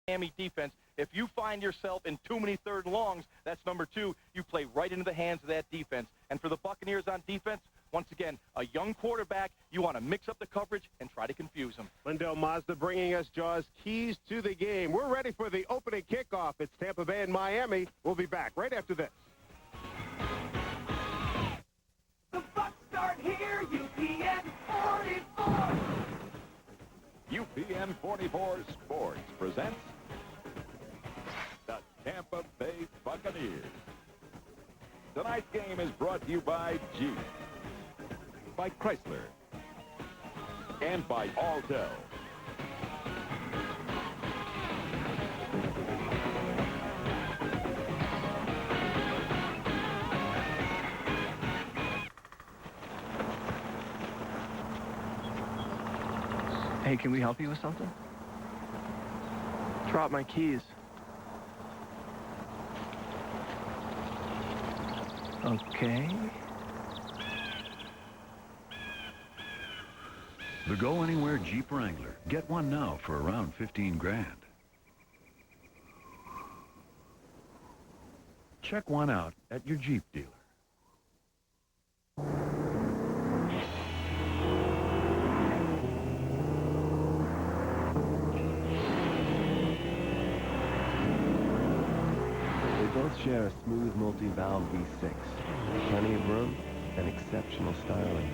Miami defense. If you find yourself in too many third and longs, that's number 2. You play right into the hands of that defense. And for the Buccaneers on defense, once again, a young quarterback, you want to mix up the coverage and try to confuse them. Lindell Mazda bringing us Jaws keys to the game. We're ready for the opening kickoff. It's Tampa Bay and Miami. We'll be back right after this. The Bucs start here, UPN 44. UPN 44 Sports presents the Tampa Bay Buccaneers. Tonight's game is brought to you by Jeep, by Chrysler, and by Alltel. Hey, can we help you with something? Drop my keys. Okay. The Go Anywhere Jeep Wrangler. Get one now for around 15 grand. Check one out at your Jeep dealer. Both share a smooth multi-valve V6, plenty of room and exceptional styling.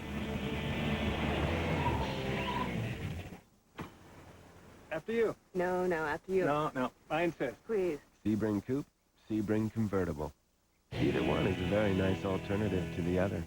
After you. No, after you. No. I insist. Please. Sebring Coupe, Sebring Convertible. Either one is a very nice alternative to the other.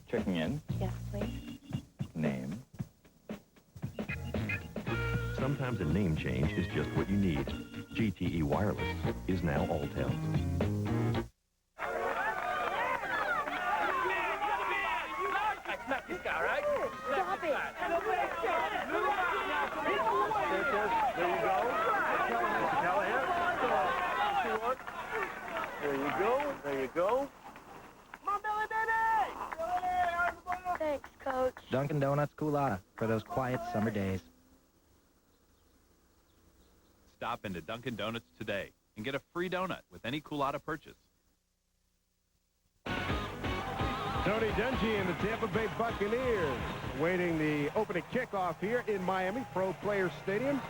Checking in. Yes, please. Name. Sometimes a name change is just what you need. GTE Wireless is now Alltel. Smack this guy, right? Stop it. There you go. There you go. Thanks, Coach. Dunkin' Donuts Coolata for those quiet summer days. Stop into Dunkin' Donuts today and get a free donut with any Coolata purchase. Tony Dungy and the Tampa Bay Buccaneers waiting the opening kickoff here in Miami, Pro Players Stadium.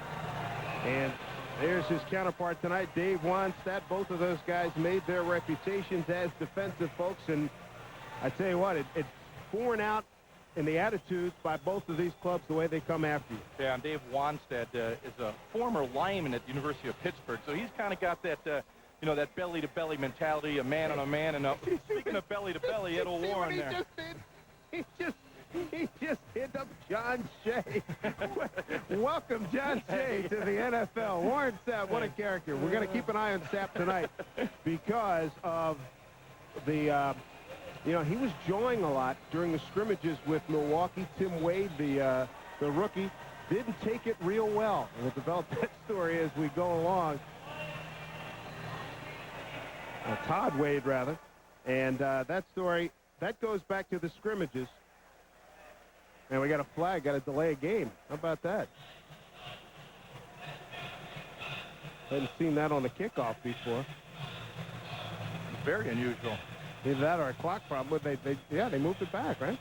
And there's his counterpart tonight, Dave Wannstedt. Both of those guys made their reputations as defensive folks. And I tell you what, it's borne out in the attitudes by both of these clubs, the way they come after you. Yeah, and Dave Wannstedt is a former lineman at the University of Pittsburgh, so he's kind of got that, that belly-to-belly mentality, a man on a man. And speaking of belly-to-belly, Ed O'Warren there. He just hit up John Shea. Welcome, John Shea, to the NFL. Warren Sapp, what a character. We're going to keep an eye on Sapp tonight because of the... he was jawing a lot during the scrimmages with Milwaukee. Tim Wade, the rookie, didn't take it real well. And we'll develop that story as we go along. Todd Wade, rather. And that story, that goes back to the scrimmages. And we got a flag, got to delay a game. How about that? Hadn't seen that on the kickoff before. Very unusual. Either that or a clock problem. They moved it back, right?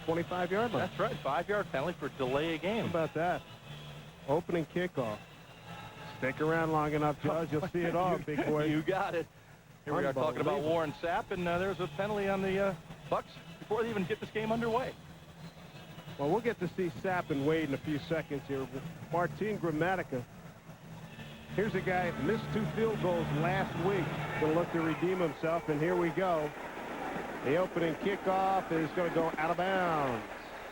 25-yard line. That's right. 5-yard penalty for delay a game. How about that? Opening kickoff. Stick around long enough, Jaws. You'll see it all, big boy. You got it. Here we are talking about Warren Sapp, and there's a penalty on the Bucs before they even get this game underway. Well, we'll get to see Sapp and Wade in a few seconds here. Martin Gramatica. Here's a guy who missed 2 field goals last week. Going to look to redeem himself, and here we go. The opening kickoff is going to go out of bounds.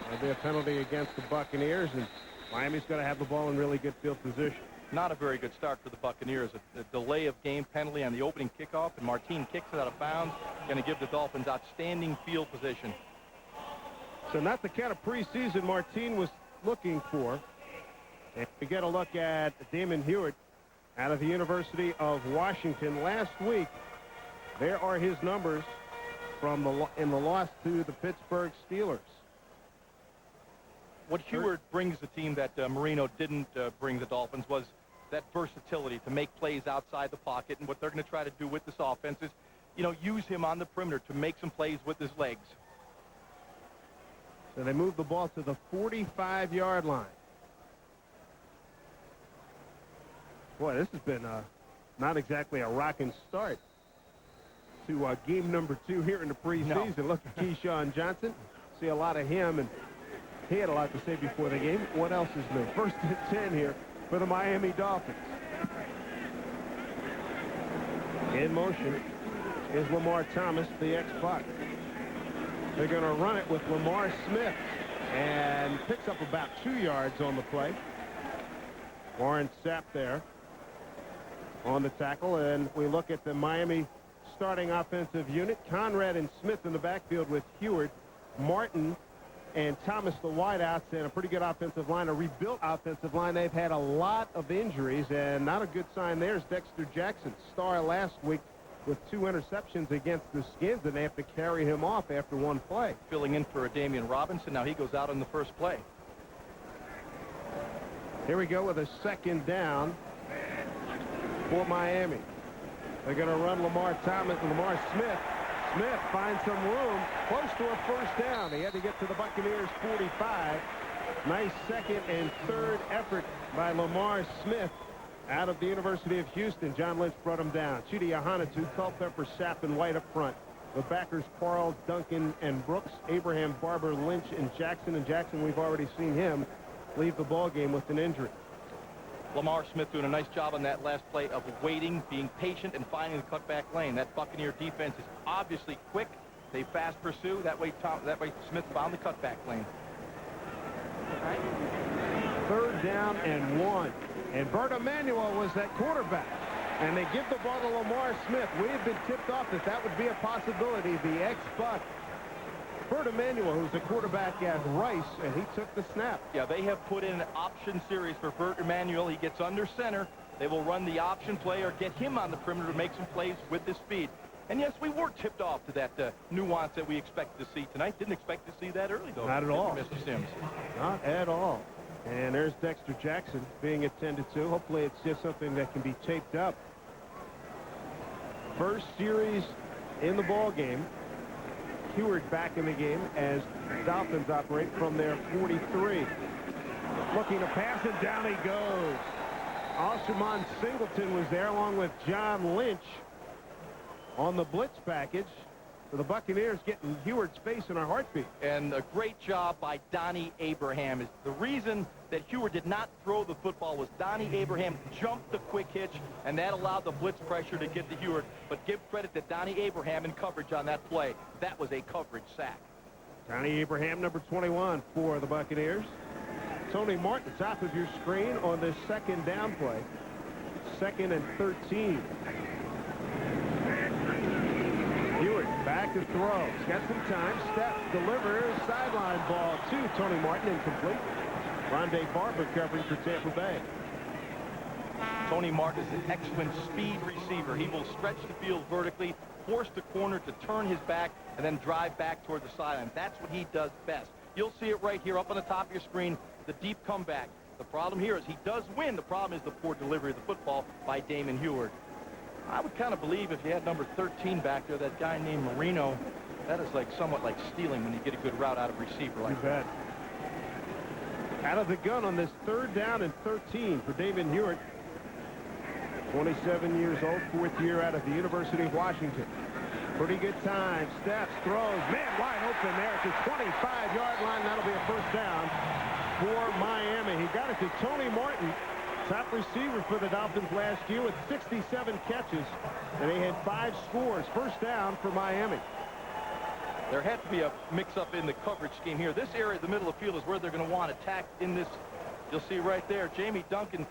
There'll be a penalty against the Buccaneers, and Miami's going to have the ball in really good field position. Not a very good start for the Buccaneers. A delay of game penalty on the opening kickoff, and Martin kicks it out of bounds. Going to give the Dolphins outstanding field position. So not the kind of preseason Martin was looking for. And we get a look at Damon Hewitt out of the University of Washington. Last week, there are his numbers from in the loss to the Pittsburgh Steelers. What Hewitt brings the team that Marino didn't bring the Dolphins was that versatility to make plays outside the pocket. And what they're going to try to do with this offense is, use him on the perimeter to make some plays with his legs. So they move the ball to the 45-yard line. Boy, this has been not exactly a rocking start to game number 2 here in the preseason. No. Look at Keyshawn Johnson. See a lot of him, and he had a lot to say before the game. What else is new? First and 10 here for the Miami Dolphins. In motion is Lamar Thomas, the ex-Buck. They're going to run it with Lamar Smith, and picks up about 2 yards on the play. Warren Sapp there on the tackle, and we look at the Miami starting offensive unit. Conrad and Smith in the backfield with Hewitt, Martin, and Thomas the wideouts, and a pretty good offensive line, a rebuilt offensive line. They've had a lot of injuries, and not a good sign there is Dexter Jackson, star last week with 2 interceptions against the Skins, and they have to carry him off after 1 play. Filling in for a Damian Robinson. Now he goes out on the first play. Here we go with a second down for Miami. They're going to run Lamar Thomas and Lamar Smith. Smith finds some room close to a first down. He had to get to the Buccaneers 45. Nice second and third effort by Lamar Smith out of the University of Houston. John Lynch brought him down. Chidi Ahanotu, Culpepper, Sapp, and White up front. The backers, Quarles, Duncan, and Brooks, Abraham, Barber, Lynch, and Jackson. And Jackson, we've already seen him leave the ball game with an injury. Lamar Smith doing a nice job on that last play of waiting, being patient, and finding the cutback lane. That Buccaneer defense is obviously quick. They fast pursue. That way Smith found the cutback lane. Third down and 1. And Bert Emanuel was that quarterback. And they give the ball to Lamar Smith. We have been tipped off that that would be a possibility. The ex-Buck, Bert Emanuel, who's the quarterback at Rice, and he took the snap. Yeah, they have put in an option series for Bert Emanuel. He gets under center. They will run the option play or get him on the perimeter to make some plays with his speed. And yes, we were tipped off to that nuance that we expected to see tonight. Didn't expect to see that early, though. Not at all. Mr. Sims. Not at all. And there's Dexter Jackson being attended to. Hopefully it's just something that can be taped up. First series in the ball game. Hewitt back in the game as the Dolphins operate from their 43. Looking to pass, and down he goes. Alshimon Singleton was there along with John Lynch on the blitz package. So the Buccaneers getting Hewitt's face in a heartbeat. And a great job by Donnie Abraham. Is the reason that Hewitt did not throw the football was Donnie Abraham jumped the quick hitch, and that allowed the blitz pressure to get to Hewitt. But give credit to Donnie Abraham in coverage on that play. That was a coverage sack. Donnie Abraham, number 21 for the Buccaneers. Tony Martin, top of your screen on this second down play. 2nd and 13. Hewitt back to throw. He's got some time. Steps, delivers, sideline ball to Tony Martin, incomplete. Rondé Barber covering for Tampa Bay. Tony Martin is an excellent speed receiver. He will stretch the field vertically, force the corner to turn his back, and then drive back toward the sideline. That's what he does best. You'll see it right here up on the top of your screen, the deep comeback. The problem here is he does win. The problem is the poor delivery of the football by Damon Hewitt. I would kind of believe if you had number 13 back there, that guy named Marino, that is like somewhat like stealing when you get a good route out of receiver like that. You bet. Out of the gun on this 3rd down and 13 for Damon Hewitt. 27 years old, 4th year out of the University of Washington. Pretty good time. Steps, throws. Man, wide open there at the 25-yard line. That'll be a first down for Miami. He got it to Tony Martin, top receiver for the Dolphins last year with 67 catches, and they had 5 scores. First down for Miami. There had to be a mix-up in the coverage scheme here. This area, the middle of the field, is where they're going to want attack in this. You'll see right there, Jamie Duncan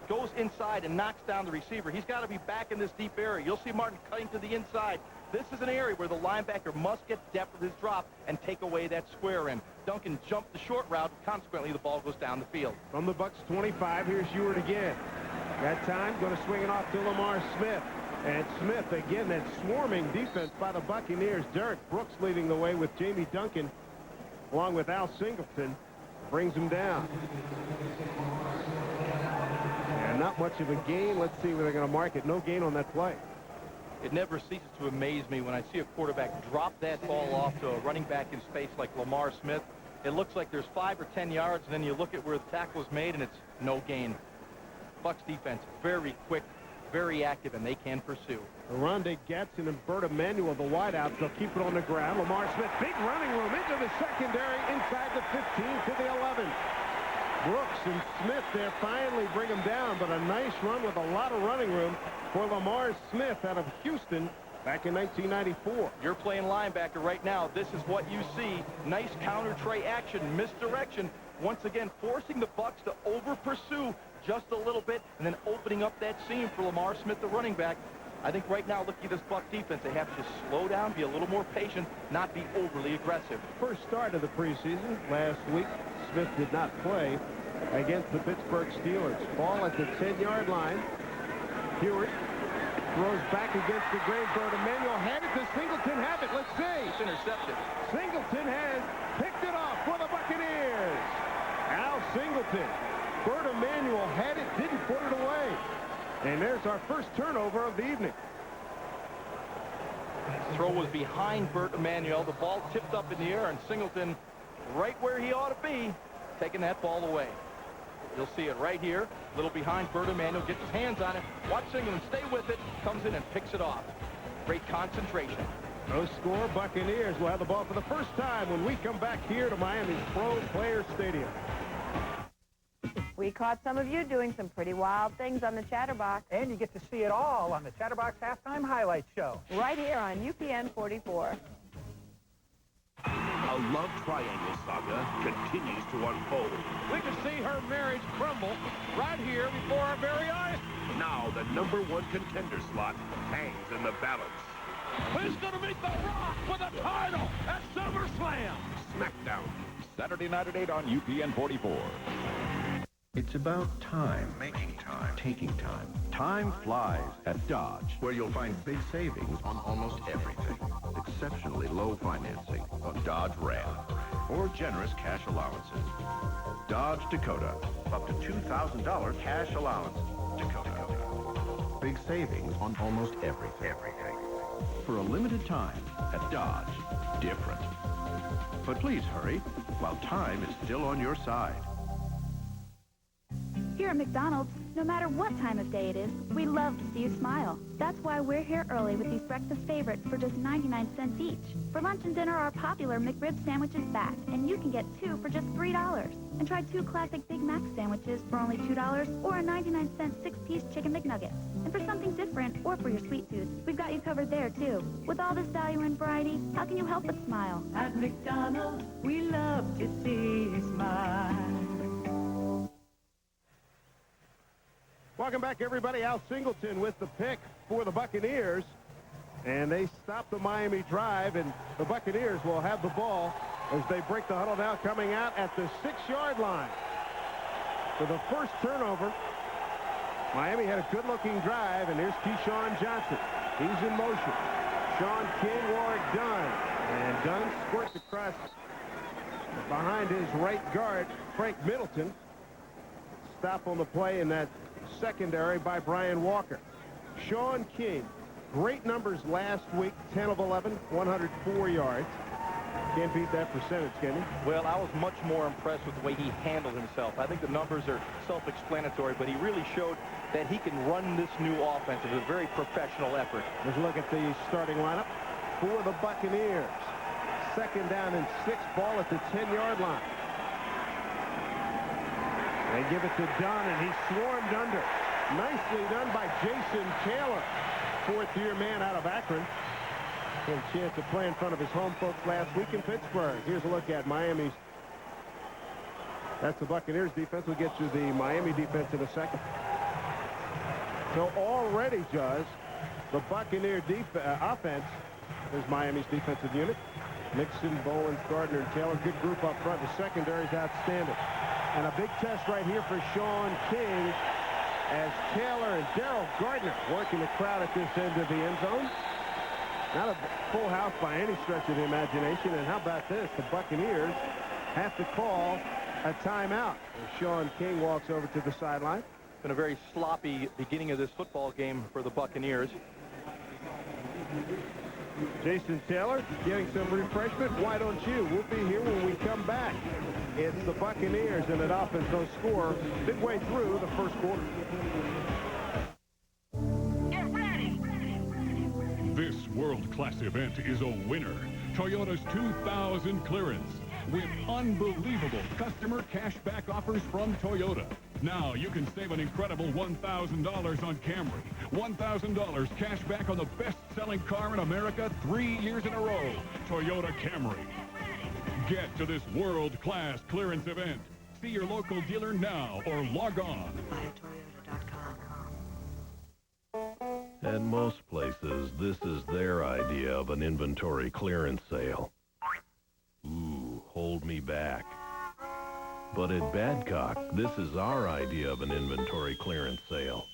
goes inside and knocks down the receiver. He's got to be back in this deep area. You'll see Martin cutting to the inside. This is an area where the linebacker must get depth with his drop and take away that square end. Duncan jumped the short route. Consequently, the ball goes down the field. From the Bucks 25, here's Ewart again. That time, going to swing it off to Lamar Smith. And Smith, again, that swarming defense by the Buccaneers. Derrick Brooks leading the way with Jamie Duncan, along with Al Singleton, brings him down. And not much of a gain. Let's see where they're going to mark it. No gain on that play. It never ceases to amaze me when I see a quarterback drop that ball off to a running back in space like Lamar Smith. It looks like there's 5 or 10 yards, and then you look at where the tackle is made, and it's no gain. Bucks defense very quick, very active, and they can pursue. Rondé Gatson and Bert Emanuel, the wideouts. They'll keep it on the ground. Lamar Smith, big running room into the secondary, inside the 15 to the 11. Brooks and Smith there finally bring him down, but a nice run with a lot of running room for Lamar Smith out of Houston back in 1994. You're playing linebacker right now. This is what you see. Nice counter tray action, misdirection. Once again, forcing the Bucks to over-pursue just a little bit and then opening up that seam for Lamar Smith, the running back. I think right now, looking at this Buck defense, they have to just slow down, be a little more patient, not be overly aggressive. First start of the preseason last week, Smith did not play against the Pittsburgh Steelers. Ball at the 10-yard line. Ewart throws back against the grain. Bert Emanuel had it. Does Singleton have it? Let's see. It's intercepted. Singleton has picked it off for the Buccaneers. Al Singleton. Bert Emanuel had it, didn't put it away. And there's our first turnover of the evening. Throw was behind Bert Emanuel. The ball tipped up in the air, and Singleton, right where he ought to be, taking that ball away. You'll see it right here. A little behind Bert Emanuel. Gets his hands on it. Watch Singleton stay with it. Comes in and picks it off. Great concentration. No score. Buccaneers will have the ball for the first time when we come back here to Miami's Pro Player Stadium. We caught some of you doing some pretty wild things on the Chatterbox. And you get to see it all on the Chatterbox Halftime Highlight Show. Right here on UPN 44. A love triangle saga continues to unfold. We can see her marriage crumble right here before our very eyes. Now the #1 contender slot hangs in the balance. Who's going to meet The Rock for the title at SummerSlam? SmackDown. Saturday night at 8 on UPN 44. It's about time. Making time. Taking time. Time flies at Dodge, where you'll find big savings on almost everything. Exceptionally low financing on Dodge Ram, or generous cash allowances. Dodge Dakota, up to $2,000 cash allowance. Dakota. Big savings on almost everything. For a limited time at Dodge. Different. But please hurry, while time is still on your side. Here at McDonald's, no matter what time of day it is, we love to see you smile. That's why we're here early with these breakfast favorites for just 99 cents each. For lunch and dinner, our popular McRib sandwich is back, and you can get 2 for just $3. And try 2 classic Big Mac sandwiches for only $2, or a 99-cent 6-piece Chicken McNuggets. And for something different, or for your sweet tooth, we've got you covered there, too. With all this value and variety, how can you help but smile? At McDonald's, we love to see you smile. Welcome back, everybody. Al Singleton with the pick for the Buccaneers. And they stop the Miami drive, and the Buccaneers will have the ball as they break the huddle now, coming out at the 6-yard line. For the first turnover, Miami had a good-looking drive, and here's Keyshawn Johnson. He's in motion. Shaun King or Dunn. And Dunn squirts across behind his right guard, Frank Middleton. Stop on the play in that secondary by Brian Walker. Shaun King, great numbers last week, 10 of 11, 104 yards. Can't beat that percentage, can you? Well, I was much more impressed with the way he handled himself. I think the numbers are self-explanatory, but he really showed that he can run this new offense. It was a very professional effort. Let's look at the starting lineup for the Buccaneers. 2nd down and 6, ball at the 10-yard line. They give it to Dunn, and he's swarmed under. Nicely done by Jason Taylor, 4th-year man out of Akron. Had a chance to play in front of his home folks last week in Pittsburgh. Here's a look at Miami's. That's the Buccaneers defense. We'll get to the Miami defense in a second. So already, Judge, the Buccaneer offense is Miami's defensive unit. Mixon, Bowens, Gardner, and Taylor. Good group up front. The secondary's outstanding. And a big test right here for Shaun King as Taylor and Daryl Gardner working the crowd at this end of the end zone. Not a full house by any stretch of the imagination. And how about this? The Buccaneers have to call a timeout as Shaun King walks over to the sideline. Been a very sloppy beginning of this football game for the Buccaneers. Jason Taylor getting some refreshment. Why don't you? We'll be here when we come back. It's the Buccaneers, and the Dolphins don't score midway through the first quarter. Get ready! This world-class event is a winner. Toyota's 2000 clearance with unbelievable customer cashback offers from Toyota. Now you can save an incredible $1,000 on Camry. $1,000 cash back on the best-selling car in America 3 years in a row. Toyota Camry. Get to this world-class clearance event. See your local dealer now or log on. At most places, this is their idea of an inventory clearance sale. Ooh, hold me back. But at Badcock, this is our idea of an inventory clearance sale.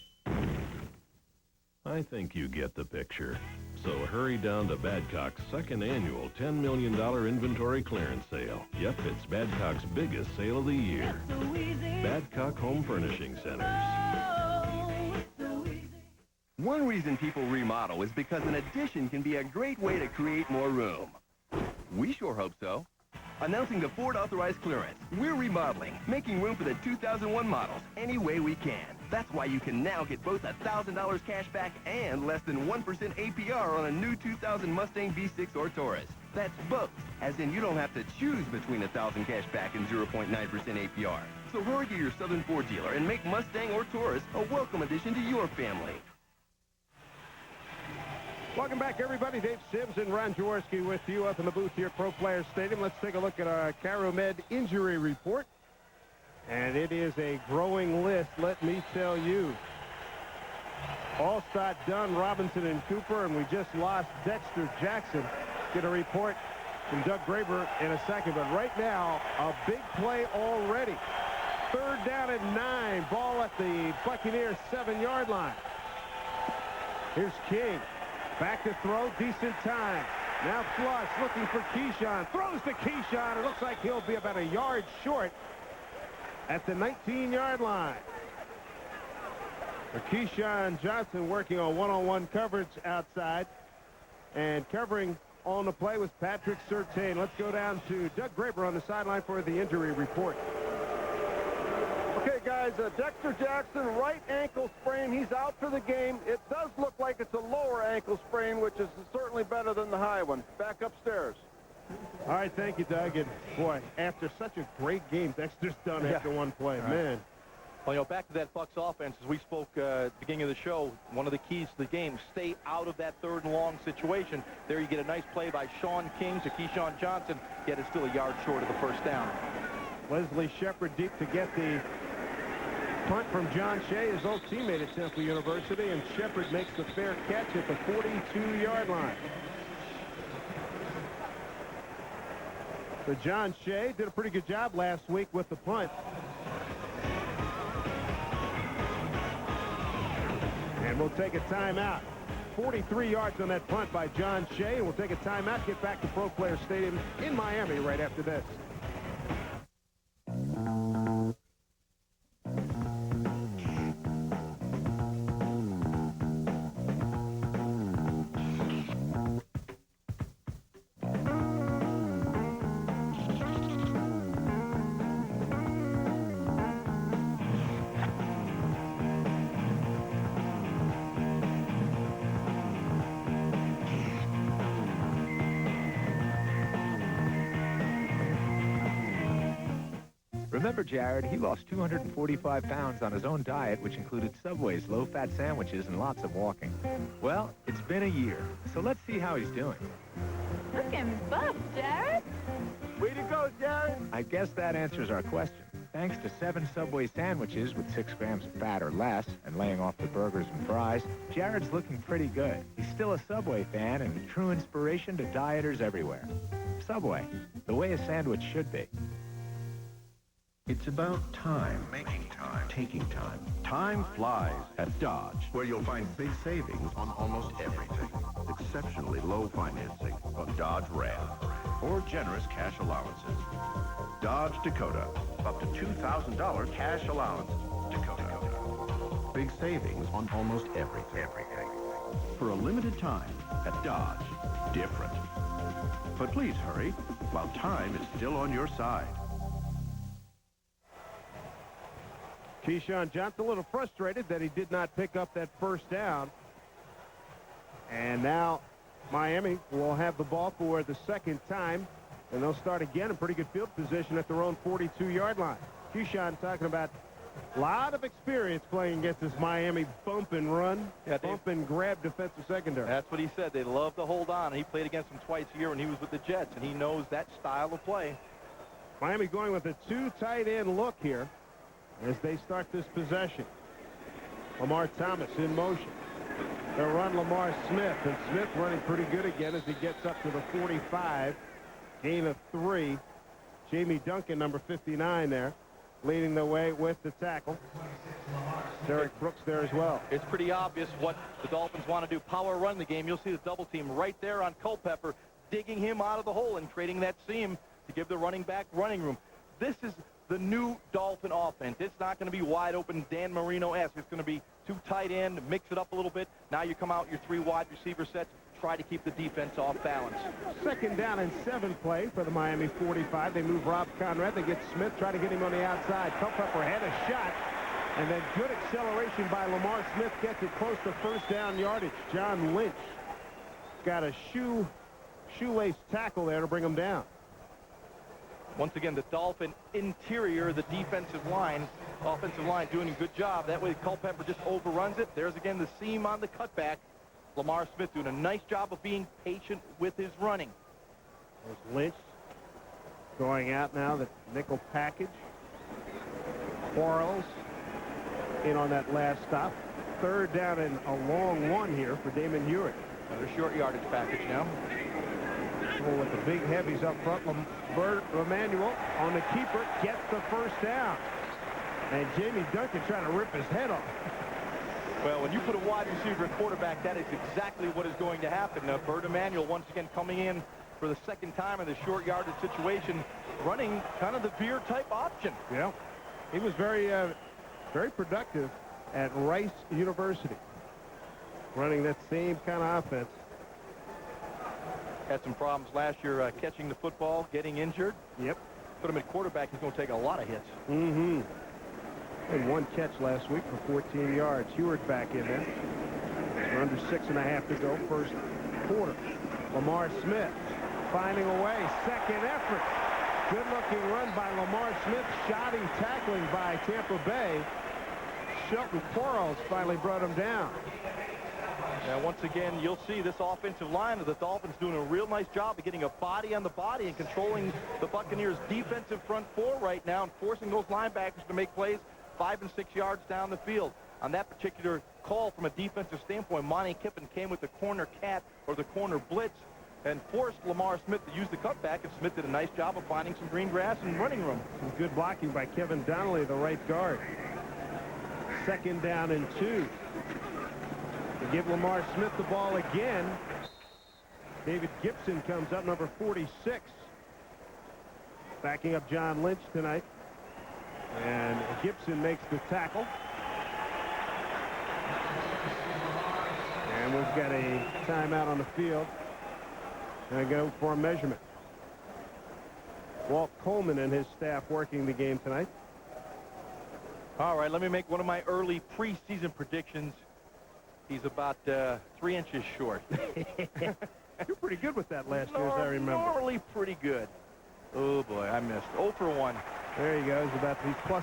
I think you get the picture. So hurry down to Badcock's second annual $10 million inventory clearance sale. Yep, it's Badcock's biggest sale of the year. Badcock Home Furnishing Centers. One reason people remodel is because an addition can be a great way to create more room. We sure hope so. Announcing the Ford Authorized Clearance. We're remodeling, making room for the 2001 models any way we can. That's why you can now get both $1,000 cash back and less than 1% APR on a new 2000 Mustang V6 or Taurus. That's both, as in you don't have to choose between $1,000 cash back and 0.9% APR. So hurry to your Southern Ford dealer and make Mustang or Taurus a welcome addition to your family. Welcome back, everybody. Dave Sims and Ron Jaworski with you up in the booth here at Pro Players Stadium. Let's take a look at our CaroMed injury report. And it is a growing list, let me tell you. Allstott, Dunn, Robinson, and Cooper, and we just lost Dexter Jackson. Get a report from Doug Graber in a second. But right now, a big play already. 3rd down and 9. Ball at the Buccaneers 7-yard line. Here's King. Back to throw, decent time. Now flush, looking for Keyshawn. Throws to Keyshawn. It looks like he'll be about a yard short at the 19-yard line. For Keyshawn Johnson working on one-on-one coverage outside. And covering on the play was Patrick Surtain. Let's go down to Doug Graber on the sideline for the injury report. Okay, guys, Dexter Jackson, right ankle sprain. He's out for the game. It does look like it's a lower ankle sprain, which is certainly better than the high one. Back upstairs. All right, thank you, Doug. And, boy, after such a great game, Dexter's done after one play. Right. Man. Well, you know, back to that Bucs offense, as we spoke at the beginning of the show, one of the keys to the game, stay out of that 3rd and long situation. There you get a nice play by Shaun King to Keyshawn Johnson, yet it's still a yard short of the 1st down. Leslie Shepard deep to get the punt from John Shea, his old teammate at Temple University, and Shepard makes the fair catch at the 42-yard line. So John Shea did a pretty good job last week with the punt. And we'll take a timeout. 43 yards on that punt by John Shea, and we'll take a timeout, get back to Pro Players Stadium in Miami right after this. Remember, Jared, he lost 245 pounds on his own diet, which included Subway's low-fat sandwiches and lots of walking. Well, it's been a year, so let's see how he's doing. Looking buff, Jared. Way to go, Jared. I guess that answers our question. Thanks to 7 Subway sandwiches with 6 grams of fat or less and laying off the burgers and fries, Jared's looking pretty good. He's still a Subway fan and a true inspiration to dieters everywhere. Subway, the way a sandwich should be. It's about time. Making time. Taking time. Time flies at Dodge, where you'll find big savings on almost everything. Exceptionally low financing on Dodge Ram or generous cash allowances. Dodge Dakota, up to $2,000 cash allowance. Dakota. Big savings on almost everything. For a limited time at Dodge. Different. But please hurry while time is still on your side. Keyshawn Johnson a little frustrated that he did not pick up that first down. And now Miami will have the ball for the second time, and they'll start again in pretty good field position at their own 42-yard line. Keyshawn talking about a lot of experience playing against this Miami bump and run, bump and grab defensive secondary. That's what he said. They love to hold on. He played against them twice a year when he was with the Jets, and he knows that style of play. Miami going with a 2 tight end look here as they start this possession. Lamar Thomas in motion. They'll run Lamar Smith, and Smith running pretty good again as he gets up to the 45. Gain of 3. Jamie Duncan, number 59 there, leading the way with the tackle. Derrick Brooks there as well. It's pretty obvious what the Dolphins want to do. Power run the game. You'll see the double team right there on Culpepper, digging him out of the hole and creating that seam to give the running back running room. This is the new Dolphin offense. It's not going to be wide open Dan Marino-esque. It's going to be 2 tight end, mix it up a little bit. Now you come out your 3 wide receiver sets, try to keep the defense off balance. Second down and 7 play for the Miami 45. They move Rob Conrad. They get Smith, try to get him on the outside. Culpepper had a shot, and then good acceleration by Lamar Smith gets it close to first down yardage. John Lynch got a shoelace tackle there to bring him down. Once again, the Dolphin interior, the offensive line doing a good job. That way Culpepper just overruns it. There's again the seam on the cutback. Lamar Smith doing a nice job of being patient with his running. There's Lynch going out now, the nickel package. Quarles in on that last stop. Third down and a long one here for Damon Hewitt. Another short yardage package now. With the big heavies up front, Bert Emanuel on the keeper gets the first down. And Jamie Duncan trying to rip his head off. Well, when you put a wide receiver at quarterback, that is exactly what is going to happen. Bert Emanuel once again coming in for the second time in the short yardage situation, running kind of the Beer type option. Yeah, he was very productive at Rice University, running that same kind of offense. Had some problems last year catching the football, getting injured. Yep. Put him at quarterback, he's going to take a lot of hits. Mm-hmm. And 1 catch last week for 14 yards. Hewitt back in there. We're under 6.5 to go, first quarter. Lamar Smith finding a way. Second effort. Good-looking run by Lamar Smith. Shoddy tackling by Tampa Bay. Shelton Quarles finally brought him down. Now, once again, you'll see this offensive line of the Dolphins doing a real nice job of getting a body on the body and controlling the Buccaneers' defensive front 4 right now and forcing those linebackers to make plays 5 and 6 yards down the field. On that particular call from a defensive standpoint, Monty Kiffin came with the corner cat or the corner blitz and forced Lamar Smith to use the cutback, and Smith did a nice job of finding some green grass and running room. Some good blocking by Kevin Donnelly, the right guard. Second down and 2. To give Lamar Smith the ball again. David Gibson comes up, number 46. Backing up John Lynch tonight. And Gibson makes the tackle. And we've got a timeout on the field. And go for a measurement. Walt Coleman and his staff working the game tonight. All right, let me make one of my early preseason predictions. He's about 3 inches short. You're pretty good with that last year, as I remember. Normally pretty good. Oh, boy, I missed. 0 for 1. There he goes. He's +5.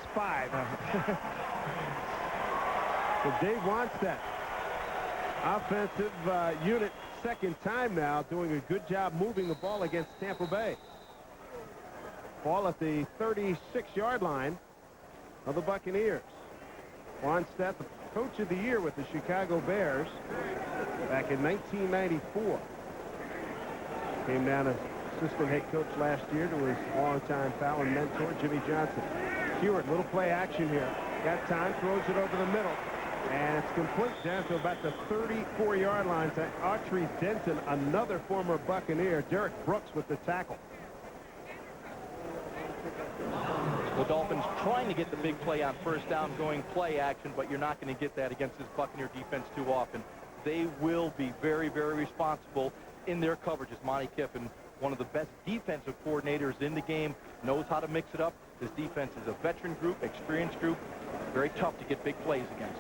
So Dave Wannstedt, offensive unit, second time now, doing a good job moving the ball against Tampa Bay. Ball at the 36-yard line of the Buccaneers. Wannstedt, the Coach of the Year with the Chicago Bears back in 1994. Came down to assistant head coach last year to his longtime pal and mentor, Jimmy Johnson. Hewitt, little play action here. Got time, throws it over the middle. And it's complete down to about the 34-yard line to Autry Denton, another former Buccaneer. Derrick Brooks with the tackle. The Dolphins trying to get the big play on first down, going play action, but you're not going to get that against this Buccaneer defense too often. They will be very, very responsible in their coverages. Monty Kiffin, one of the best defensive coordinators in the game, knows how to mix it up. This defense is a veteran group, experienced group, very tough to get big plays against.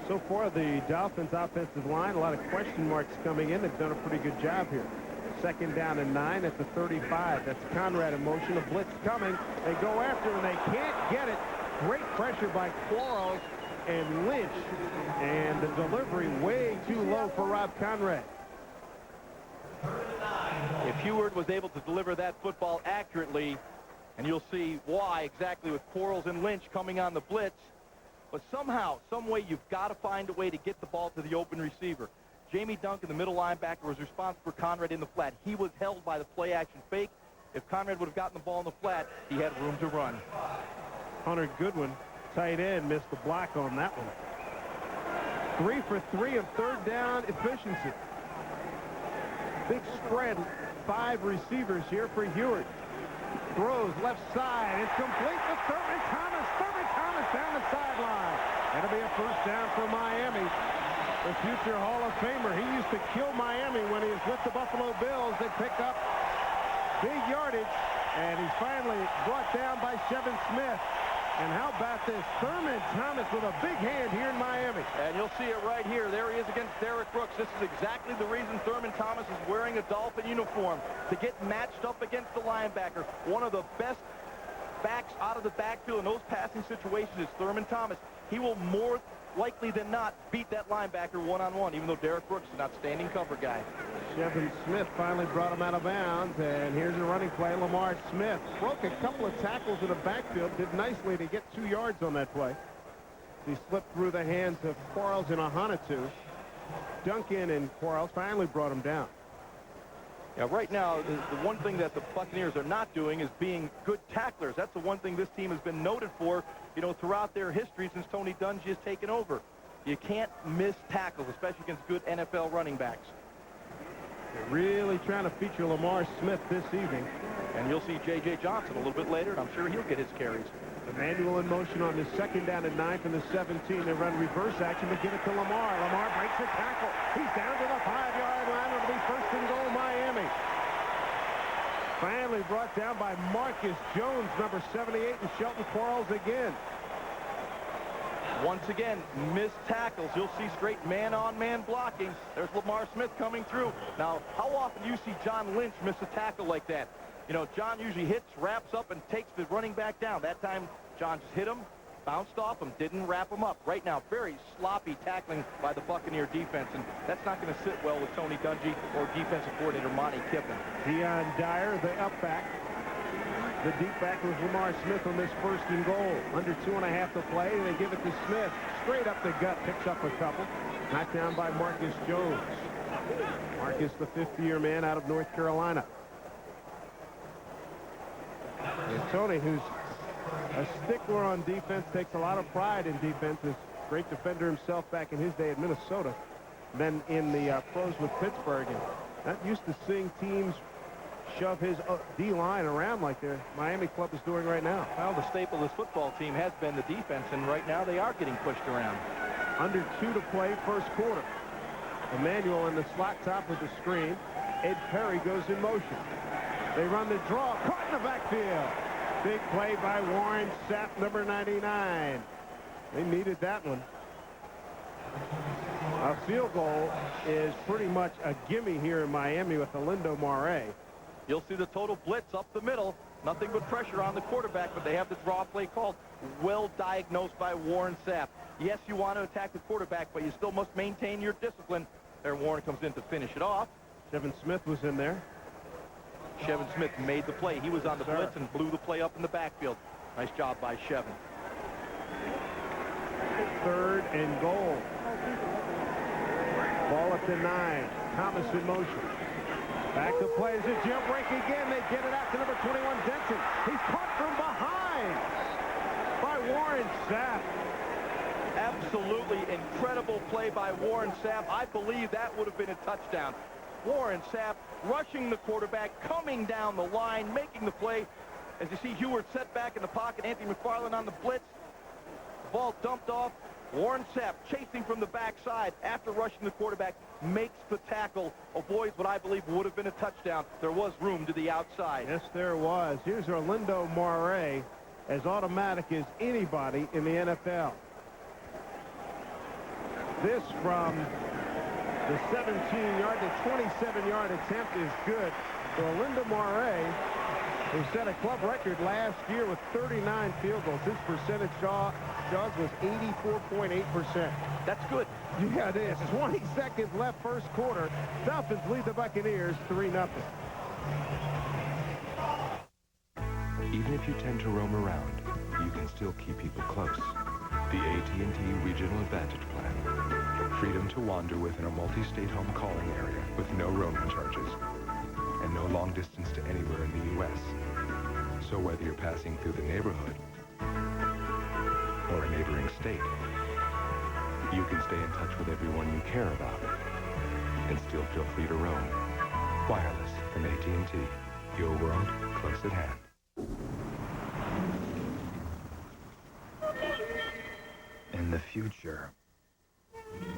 So far, the Dolphins' offensive line, a lot of question marks coming in. They've done a pretty good job here. 2nd down and 9 at the 35. That's Conrad in motion. A blitz coming. They go after and they can't get it. Great pressure by Quarles and Lynch. And the delivery way too low for Rob Conrad. If Heward was able to deliver that football accurately, and you'll see why exactly with Quarles and Lynch coming on the blitz, but somehow, some way, you've got to find a way to get the ball to the open receiver. Jamie Duncan, the middle linebacker, was responsible for Conrad in the flat. He was held by the play-action fake. If Conrad would have gotten the ball in the flat, he had room to run. Hunter Goodwin, tight end, missed the block on that one. 3 for 3 of 3rd down efficiency. Big spread, 5 receivers here for Heward. Throws left side. It's complete to Thurman Thomas. Thurman Thomas down the sideline. That'll be a first down for Miami. The future Hall of Famer. He used to kill Miami when he was with the Buffalo Bills. They pick up big yardage, and he's finally brought down by Shevin Smith. And how about this? Thurman Thomas with a big hand here in Miami. And you'll see it right here. There he is against Derrick Brooks. This is exactly the reason Thurman Thomas is wearing a Dolphin uniform, to get matched up against the linebacker. One of the best backs out of the backfield in those passing situations is Thurman Thomas. He will more likely than not beat that linebacker one-on-one, even though Derrick Brooks is an outstanding cover guy. Shevin Smith finally brought him out of bounds, and here's a running play. Lamar Smith broke a couple of tackles in the backfield, did nicely to get 2 yards on that play. He slipped through the hands of Quarles and Ahanotu. Duncan and Quarles finally brought him down. Yeah, right now, the one thing that the Buccaneers are not doing is being good tacklers. That's the one thing this team has been noted for, you know, throughout their history since Tony Dungy has taken over. You can't miss tackles, especially against good NFL running backs. They're really trying to feature Lamar Smith this evening. And you'll see J.J. Johnson a little bit later, and I'm sure he'll get his carries. Emmanuel in motion on the 2nd down and 9 from the 17. They run reverse action, but give it to Lamar. Lamar breaks a tackle. He's down to the 5-yard line. It'll be 1st and goal, Miami. Finally brought down by Marcus Jones, number 78, and Shelton Quarles again. Once again, missed tackles. You'll see straight man-on-man blocking. There's Lamar Smith coming through. Now, how often do you see John Lynch miss a tackle like that? You know, John usually hits, wraps up, and takes the running back down. That time, John just hit him, bounced off him, didn't wrap him up. Right now, very sloppy tackling by the Buccaneer defense, and that's not going to sit well with Tony Dungy or defensive coordinator Monty Kiffin. Deion Dyer, the up back. The deep back was Lamar Smith on this 1st and goal. Under 2.5 to play. They give it to Smith. Straight up the gut. Picks up a couple. Knocked down by Marcus Jones. Marcus, the 50-year man out of North Carolina. And Tony, who's a stickler on defense, takes a lot of pride in defense. Is a great defender himself back in his day at Minnesota. Then in the pros with Pittsburgh. And not used to seeing teams shove his D-line around like the Miami club is doing right now. Well, the staple of this football team has been the defense, and right now they are getting pushed around. Under 2 to play, 1st quarter. Emmanuel in the slot top with the screen. Ed Perry goes in motion. They run the draw, caught in the backfield. Big play by Warren Sapp, number 99. They needed that one. A field goal is pretty much a gimme here in Miami with Alindo Mare. You'll see the total blitz up the middle. Nothing but pressure on the quarterback, but they have the draw play called. Well diagnosed by Warren Sapp. Yes, you want to attack the quarterback, but you still must maintain your discipline. There, Warren comes in to finish it off. Shevin Smith was in there. Shevin Smith made the play. He was on the blitz and blew the play up in the backfield. Nice job by Shevin. 3rd and goal. Ball at the 9. Thomas in motion. Back to play as a jailbreak again. They get it out to number 21, Denson. He's caught from behind by Warren Sapp. Absolutely incredible play by Warren Sapp. I believe that would have been a touchdown. Warren Sapp rushing the quarterback, coming down the line, making the play. As you see Heward set back in the pocket, Anthony McFarland on the blitz. Ball dumped off. Warren Sapp chasing from the backside after rushing the quarterback, makes the tackle, avoids what I believe would have been a touchdown. There was room to the outside. Yes, there was. Here's Orlando Moray, as automatic as anybody in the NFL. This from the 17-yard to 27-yard attempt is good for Orlando Moray, who set a club record last year with 39 field goals. His percentage, Jaws, was 84.8%. That's good. Yeah, it is. 20 seconds left first quarter. Dolphins lead the Buccaneers 3-0. Even if you tend to roam around, you can still keep people close. The AT&T Regional Advantage Plan. Freedom to wander within a multi-state home calling area with no roaming charges. And no long distance to anywhere in the U.S. So whether you're passing through the neighborhood or a neighboring state, you can stay in touch with everyone you care about and still feel free to roam. Wireless from AT&T. Your world close at hand. In the future,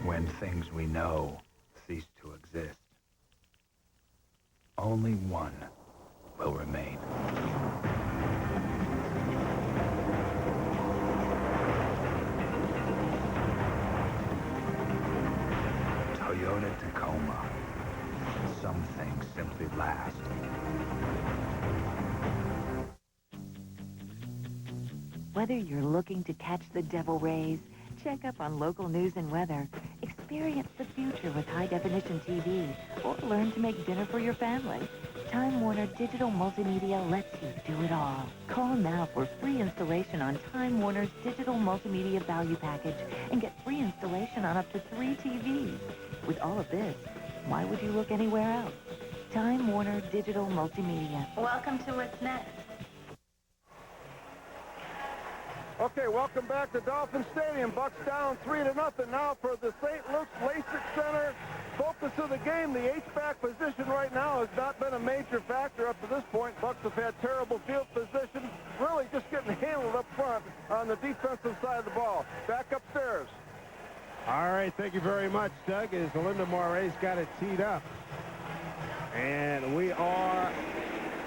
when things we know cease to exist, only one will remain. Toyota Tacoma. Some things simply last. Whether you're looking to catch the devil rays, check up on local news and weather, experience the future with high-definition TV, or learn to make dinner for your family, Time Warner Digital Multimedia lets you do it all. Call now for free installation on Time Warner's Digital Multimedia Value Package and get free installation on up to 3 TVs. With all of this, why would you look anywhere else? Time Warner Digital Multimedia. Welcome to What's Next. Okay, welcome back to Dolphin Stadium. Bucks down 3-0 now for the St. Luke's LASIK Center. Focus of the game, the H-back position right now has not been a major factor up to this point. Bucks have had terrible field position, really just getting handled up front on the defensive side of the ball. Back upstairs. All right, thank you very much, Doug, as Orlando Moray's got it teed up. And we are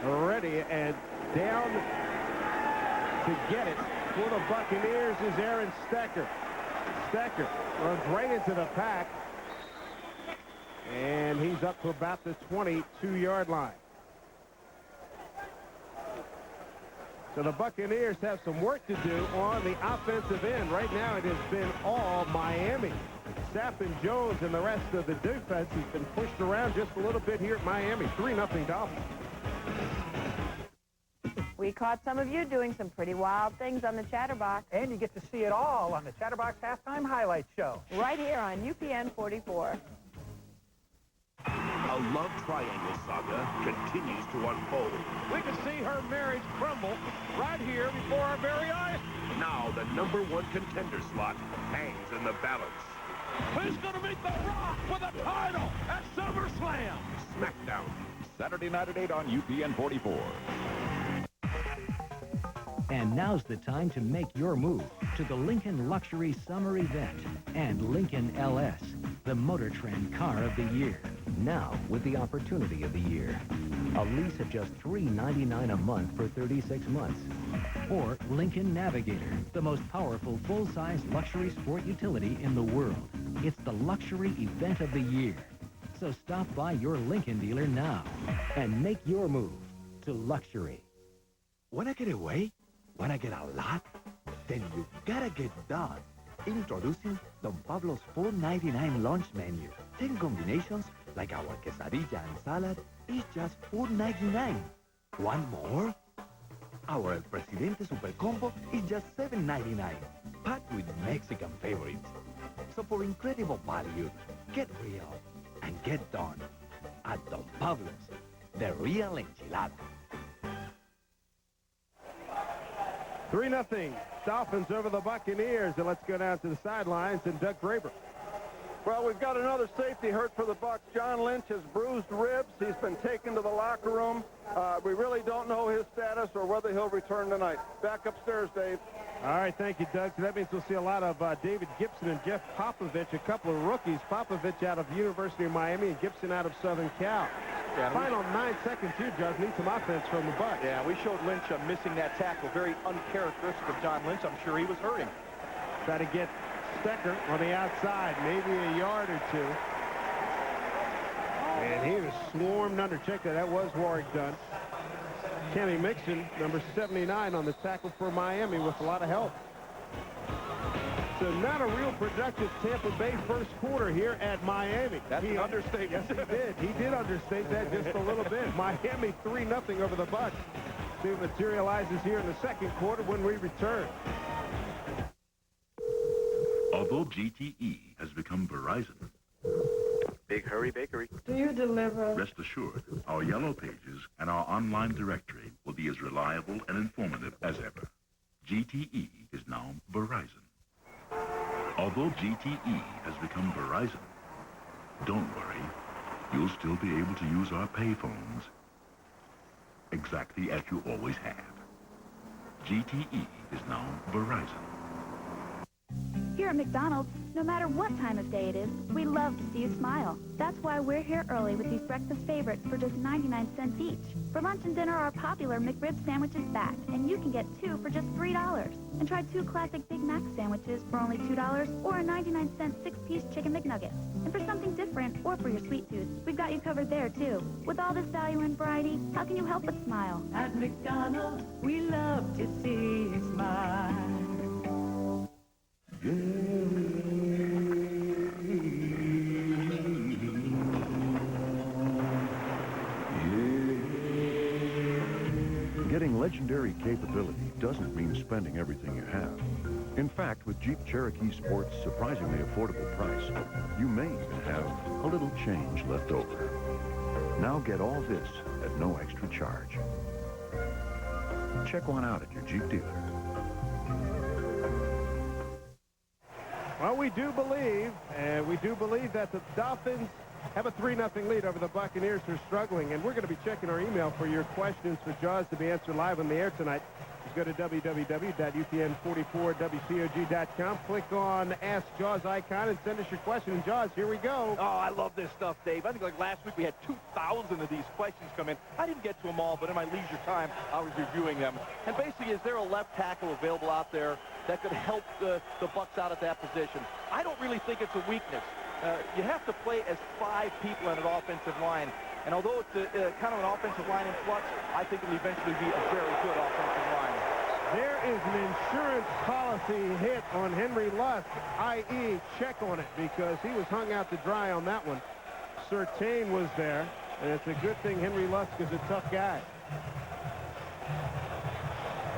ready, and down to get it for the Buccaneers is Aaron Stecker. Stecker runs right into the pack, and he's up to about the 22-yard line. So the Buccaneers have some work to do on the offensive end. Right now it has been all Miami. Sapp and Jones and the rest of the defense has been pushed around just a little bit here at Miami. 3-0 Dolphins. We caught some of you doing some pretty wild things on the Chatterbox. And you get to see it all on the Chatterbox Halftime Highlight Show. Right here on UPN 44. A love triangle saga continues to unfold. We can see her marriage crumble right here before our very eyes. Now the #1 contender slot hangs in the balance. Who's going to meet The Rock for the title at SummerSlam? SmackDown. Saturday night at 8 on UPN 44. And now's the time to make your move to the Lincoln Luxury Summer Event and Lincoln LS, the Motor Trend Car of the Year. Now with the opportunity of the year. A lease of just $399 a month for 36 months. Or Lincoln Navigator, the most powerful full-size luxury sport utility in the world. It's the luxury event of the year. So stop by your Lincoln dealer now and make your move to luxury. Wanna get away? Wanna get a lot? Then you gotta get done. Introducing Don Pablo's $4.99 lunch menu. 10 combinations like our quesadilla and salad is just $4.99. One more? Our El Presidente Super Combo is just $7.99. Packed with Mexican favorites. So for incredible value, get real and get done at Don Pablo's. the real enchilada. 3-0. Dolphins over the Buccaneers. And let's go down to the sidelines and Doug Graber. Well, we've got another safety hurt for the Bucs. John Lynch has bruised ribs. He's been taken to the locker room. We really don't know his status or whether he'll return tonight. Back upstairs, Dave. All right, thank you, Doug. So that means we'll see a lot of David Gibson and Jeff Popovich, a couple of rookies. Popovich out of the University of Miami and Gibson out of Southern Cal. Yeah, Final 9 seconds here, Josh. Need some offense from the Bucs. Yeah, we showed Lynch missing that tackle. Very uncharacteristic of John Lynch. I'm sure he was hurting. Try to get Stecker on the outside, maybe a yard or two. And he was swarmed under. Check that. That was Warwick Dunn. Kenny Mixon, number 79 on the tackle for Miami with a lot of help. So not a real productive Tampa Bay first quarter here at Miami. That's an understatement. Yes, he did. He did understate that just a little bit. Miami 3-0 over the Bucs. See what materializes here in the second quarter when we return. Although GTE has become Verizon, Big Hurry Bakery. Do you deliver? rest assured, our yellow pages and our online directory will be as reliable and informative as ever. GTE is now Verizon. Although GTE has become Verizon, don't worry, you'll still be able to use our payphones exactly as you always have. GTE is now Verizon. Here at McDonald's, no matter what time of day it is, we love to see you smile. That's why we're here early with these breakfast favorites for just 99 cents each. For lunch and dinner, our popular McRib sandwich is back, and you can get 2 for just $3. And try 2 classic Big Mac sandwiches for only $2 or a 99-cent 6-piece Chicken McNugget. And for something different or for your sweet tooth, we've got you covered there, too. With all this value and variety, how can you help but smile? At McDonald's, we love to see you smile. Getting legendary capability doesn't mean spending everything you have. In fact, with Jeep Cherokee Sport's surprisingly affordable price, you may even have a little change left over. Now get all this at no extra charge. Check one out at your Jeep dealer. Well, we do believe that the Dolphins have a 3-0 lead over the Buccaneers, who are struggling. And we're going to be checking our email for your questions for Jaws to be answered live on the air tonight. Just go to www.upn44wtog.com. Click on Ask Jaws icon and send us your question. And Jaws, here we go. Oh, I love this stuff, Dave. I think like last week we had 2,000 of these questions come in. I didn't get to them all, but in my leisure time, I was reviewing them. And basically, is there a left tackle available out there that could help the Bucs out at that position? I don't really think it's a weakness. You have to play as 5 people on an offensive line. And although it's kind of an offensive line in flux, I think it'll eventually be a very good offensive line. There is an insurance policy hit on Henry Lusk, i.e. check on it, because he was hung out to dry on that one. Surtain was there, and it's a good thing Henry Lusk is a tough guy.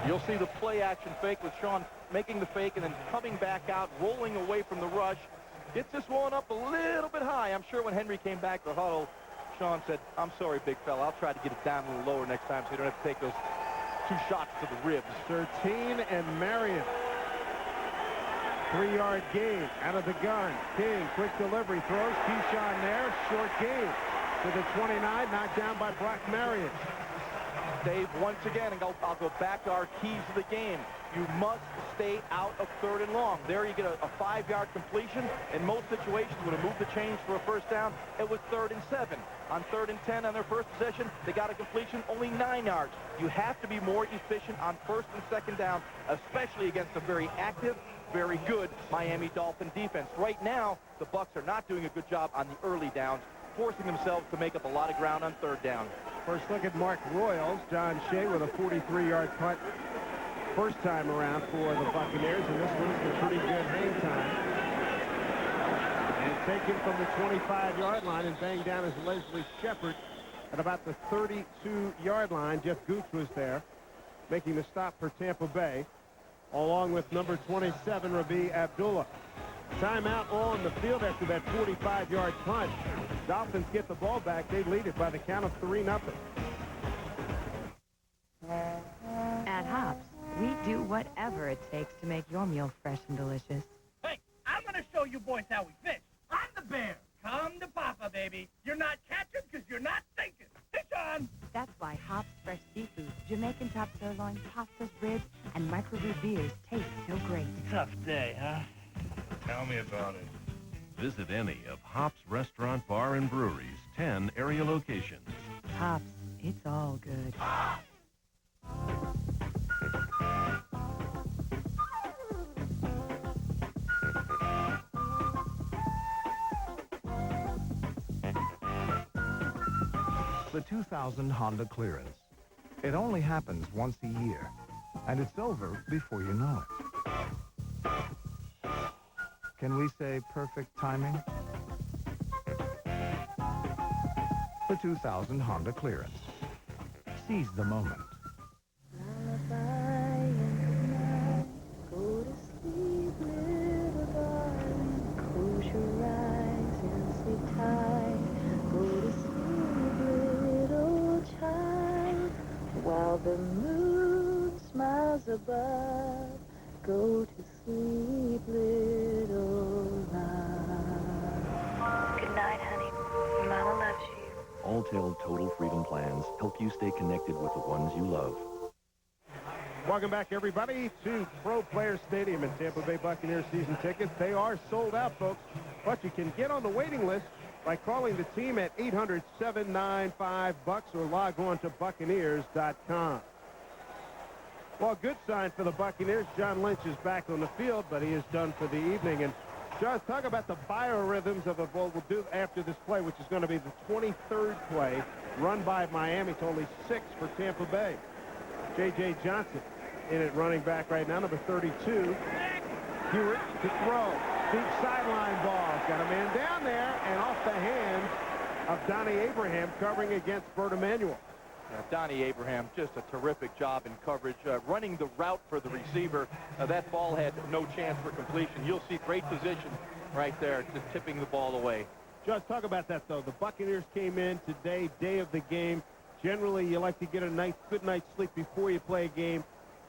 You'll see the play action fake with Shaun making the fake and then coming back out, rolling away from the rush. Gets this one up a little bit high. I'm sure when Henry came back to the huddle, Shaun said, "I'm sorry, big fella. I'll try to get it down a little lower next time so you don't have to take those 2 shots to the ribs." Surtain and Marion. 3-yard gain out of the gun. King, quick delivery, throws. Keyshawn there, short gain to the 29, knocked down by Brock Marion. Dave, once again, and I'll go back to our keys of the game. You must stay out of 3rd and long. There you get a 5-yard completion. In most situations, would have moved the chains for a first down. It was 3rd and 7. On 3rd and 10 on their first possession, they got a completion, only 9 yards. You have to be more efficient on 1st and 2nd down, especially against a very active, very good Miami Dolphin defense. Right now, the Bucs are not doing a good job on the early downs, forcing themselves to make up a lot of ground on 3rd down. First look at Mark Royals. John Shea with a 43-yard punt first time around for the Buccaneers, and this one's a pretty good hang time. And taken from the 25-yard line and banged down as Leslie Shepard at about the 32-yard line. Jeff Gooch was there, making the stop for Tampa Bay, along with number 27, Rabi Abdullah. Timeout on the field after that 45-yard punt. Dolphins get the ball back. They lead it by the count of 3-0. Do whatever it takes to make your meal fresh and delicious. Hey, I'm going to show you boys how we fish. I'm the bear. Come to Papa, baby. You're not catching because you're not thinking. Fish on. That's why Hops Fresh Seafood, Jamaican top sirloin, pastas, ribs, and microbrew beers taste so great. Tough day, huh? Tell me about it. Visit any of Hops Restaurant, Bar, and Brewery's 10 area locations. Hops, it's all good. The 2000 Honda Clearance. It only happens once a year, and it's over before you know it. Can we say perfect timing? The 2000 Honda Clearance. Seize the moment. Go to sleep, little darling. Close your eyes and sleep tight. Go to sleep, little child. While the moon smiles above, go to sleep, little love. Good night, honey. Mama loves you. Alltel Total Freedom Plans help you stay connected with the ones you love. Welcome back, everybody, to Pro Player Stadium and Tampa Bay Buccaneers season tickets. They are sold out, folks, but you can get on the waiting list by calling the team at 800-795-BUCKS or log on to Buccaneers.com. Well, good sign for the Buccaneers. John Lynch is back on the field, but he is done for the evening. And John, talk about the biorhythms of what we'll do after this play, which is going to be the 23rd play run by Miami to only 6 for Tampa Bay. J.J. Johnson in at running back right now, number 32. Hewitt to throw. Deep sideline ball. Got a man down there and off the hands of Donnie Abraham covering against Bert Emanuel. Donnie Abraham, just a terrific job in coverage, running the route for the receiver. That ball had no chance for completion. You'll see great position right there, just tipping the ball away. Judge, talk about that, though. The Buccaneers came in today, day of the game. Generally, you like to get a good night's sleep before you play a game.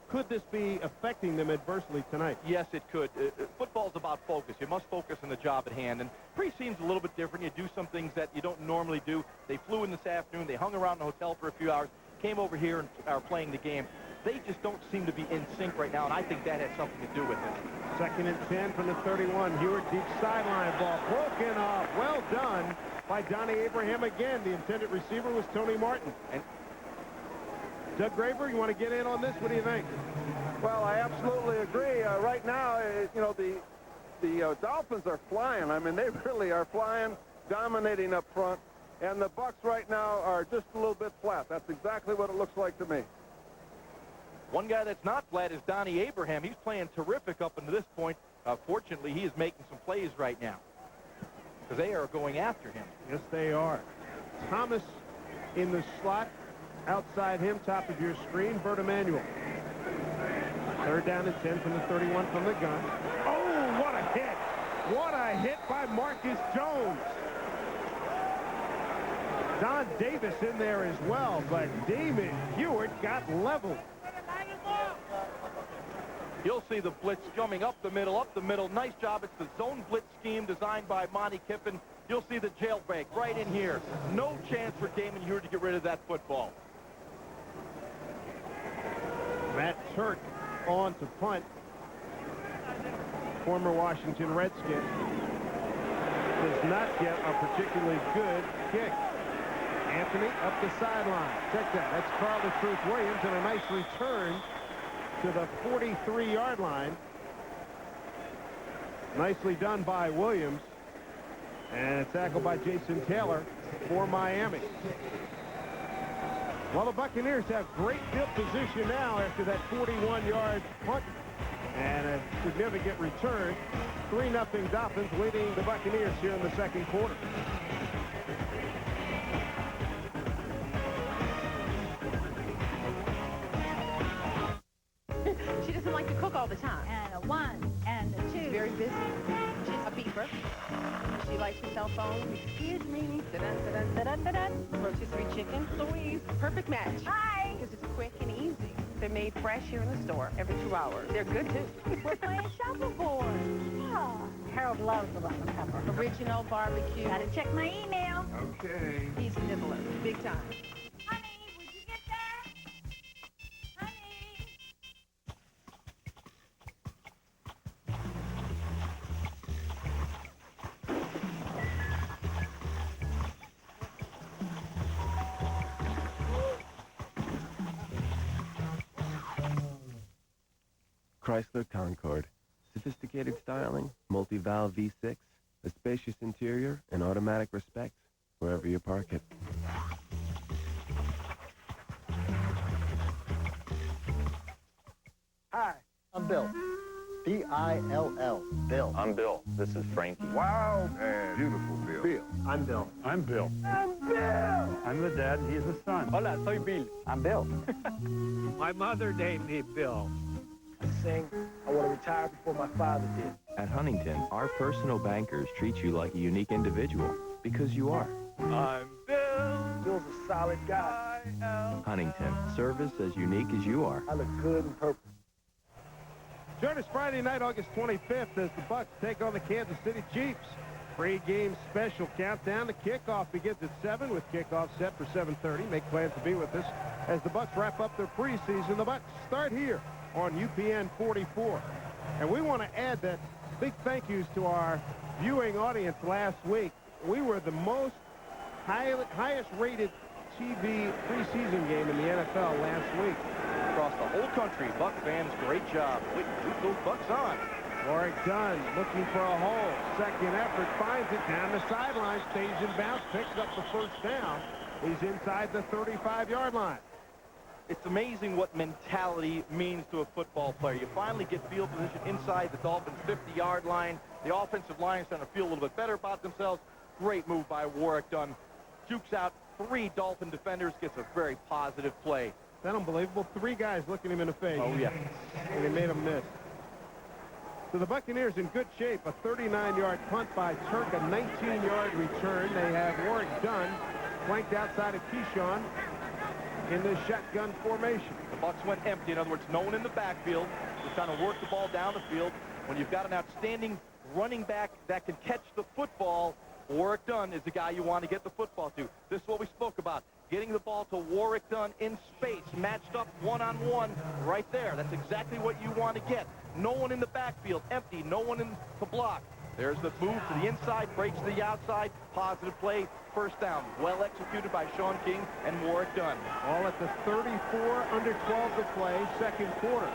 Could this be affecting them adversely tonight? Yes, it could. Football's about focus. You must focus on the job at hand. And preseason's a little bit different. You do some things that you don't normally do. They flew in this afternoon. They hung around the hotel for a few hours, came over here and are playing the game. They just don't seem to be in sync right now, and I think that has something to do with it. 2nd and 10 from the 31. Hewitt, deep sideline ball. Broken off. Well done by Donnie Abraham again. The intended receiver was Tony Martin. And Doug Graver, you want to get in on this? What do you think? Well, I absolutely agree. Right now, you know, the Dolphins are flying. I mean, they really are flying, dominating up front. And the Bucs right now are just a little bit flat. That's exactly what it looks like to me. One guy that's not flat is Donnie Abraham. He's playing terrific up until this point. Fortunately, he is making some plays right now because they are going after him. Yes, they are. Thomas in the slot. Outside him, top of your screen, Bert Emanuel. 3rd down and 10 from the 31 from the gun. Oh, what a hit. What a hit by Marcus Jones. Don Davis in there as well, but David Hewitt got leveled. You'll see the blitz coming up the middle. Nice job. It's the zone blitz scheme designed by Monty Kiffin. You'll see the jailbreak right in here. No chance for Damon Hewitt to get rid of that football. Matt Turk on to punt. Former Washington Redskin. Does not get a particularly good kick. Anthony up the sideline. Check that. That's Carl the Truth Williams, and a nice return to the 43-yard line. Nicely done by Williams. And it's tackled by Jason Taylor for Miami. Well, the Buccaneers have great field position now after that 41-yard punt and a significant return. 3-0 Dolphins leading the Buccaneers here in the second quarter. She doesn't like to cook all the time. And a 1 and a 2. She's very busy. She's a beeper. She likes her cell phone. Excuse me. Da-dun, da-dun, da-dun, da-dun. Rotisserie chicken. Louise. Perfect match. Hi. Because it's quick and easy. They're made fresh here in the store every 2 hours. They're good, too. We're playing shuffleboard. Yeah. Harold loves the lemon pepper. Original barbecue. Gotta check my email. Okay. He's a nibbler. Big time. Honey, would you get that? Honey. Chrysler Concorde. Sophisticated styling, multi-valve V6, a spacious interior, and automatic respect wherever you park it. Hi, I'm Bill. B-I-L-L. Bill. I'm Bill. This is Frankie. Wild and beautiful Bill. Bill. I'm Bill. I'm Bill. I'm Bill. I'm the dad, and he's the son. Hola, soy Bill. I'm Bill. My mother named me Bill. I sing, I want to retire before my father did. At Huntington, our personal bankers treat you like a unique individual because you are. I'm Bill. Bill's a solid guy. Huntington, service as unique as you are. I look good in purple. Join us Friday night, August 25th, as the Bucs take on the Kansas City Chiefs. Pre-game special countdown. The kickoff begins at 7 with kickoff set for 7:30. Make plans to be with us as the Bucs wrap up their preseason. The Bucs start here on UPN 44. And we want to add that big thank yous to our viewing audience last week. We were the most highest rated TV preseason game in the NFL last week. Across the whole country, Buck fans, great job. Wait, those Bucks on. Warwick Dunn looking for a hole. Second effort, finds it down the sideline, stays in bounds, picks up the first down. He's inside the 35-yard line. It's amazing what mentality means to a football player. You finally get field position inside the Dolphins' 50-yard line. The offensive line is starting to feel a little bit better about themselves. Great move by Warwick Dunn. Jukes out 3 Dolphin defenders, gets a very positive play. Is that unbelievable? 3 guys looking him in the face. Oh, yeah. And they made him miss. So the Buccaneers in good shape. A 39-yard punt by Turk, a 19-yard return. They have Warwick Dunn flanked outside of Keyshawn in the shotgun formation. The Bucs went empty. In other words, no one in the backfield. They're trying to work the ball down the field. When you've got an outstanding running back that can catch the football, Warwick Dunn is the guy you want to get the football to. This is what we spoke about. Getting the ball to Warwick Dunn in space, matched up one-on-one right there. That's exactly what you want to get. No one in the backfield, empty, no one in to block. There's the move to the inside, breaks to the outside, positive play, first down. Well executed by Shaun King and Warwick Dunn. All at the 34, under 12 to play, second quarter.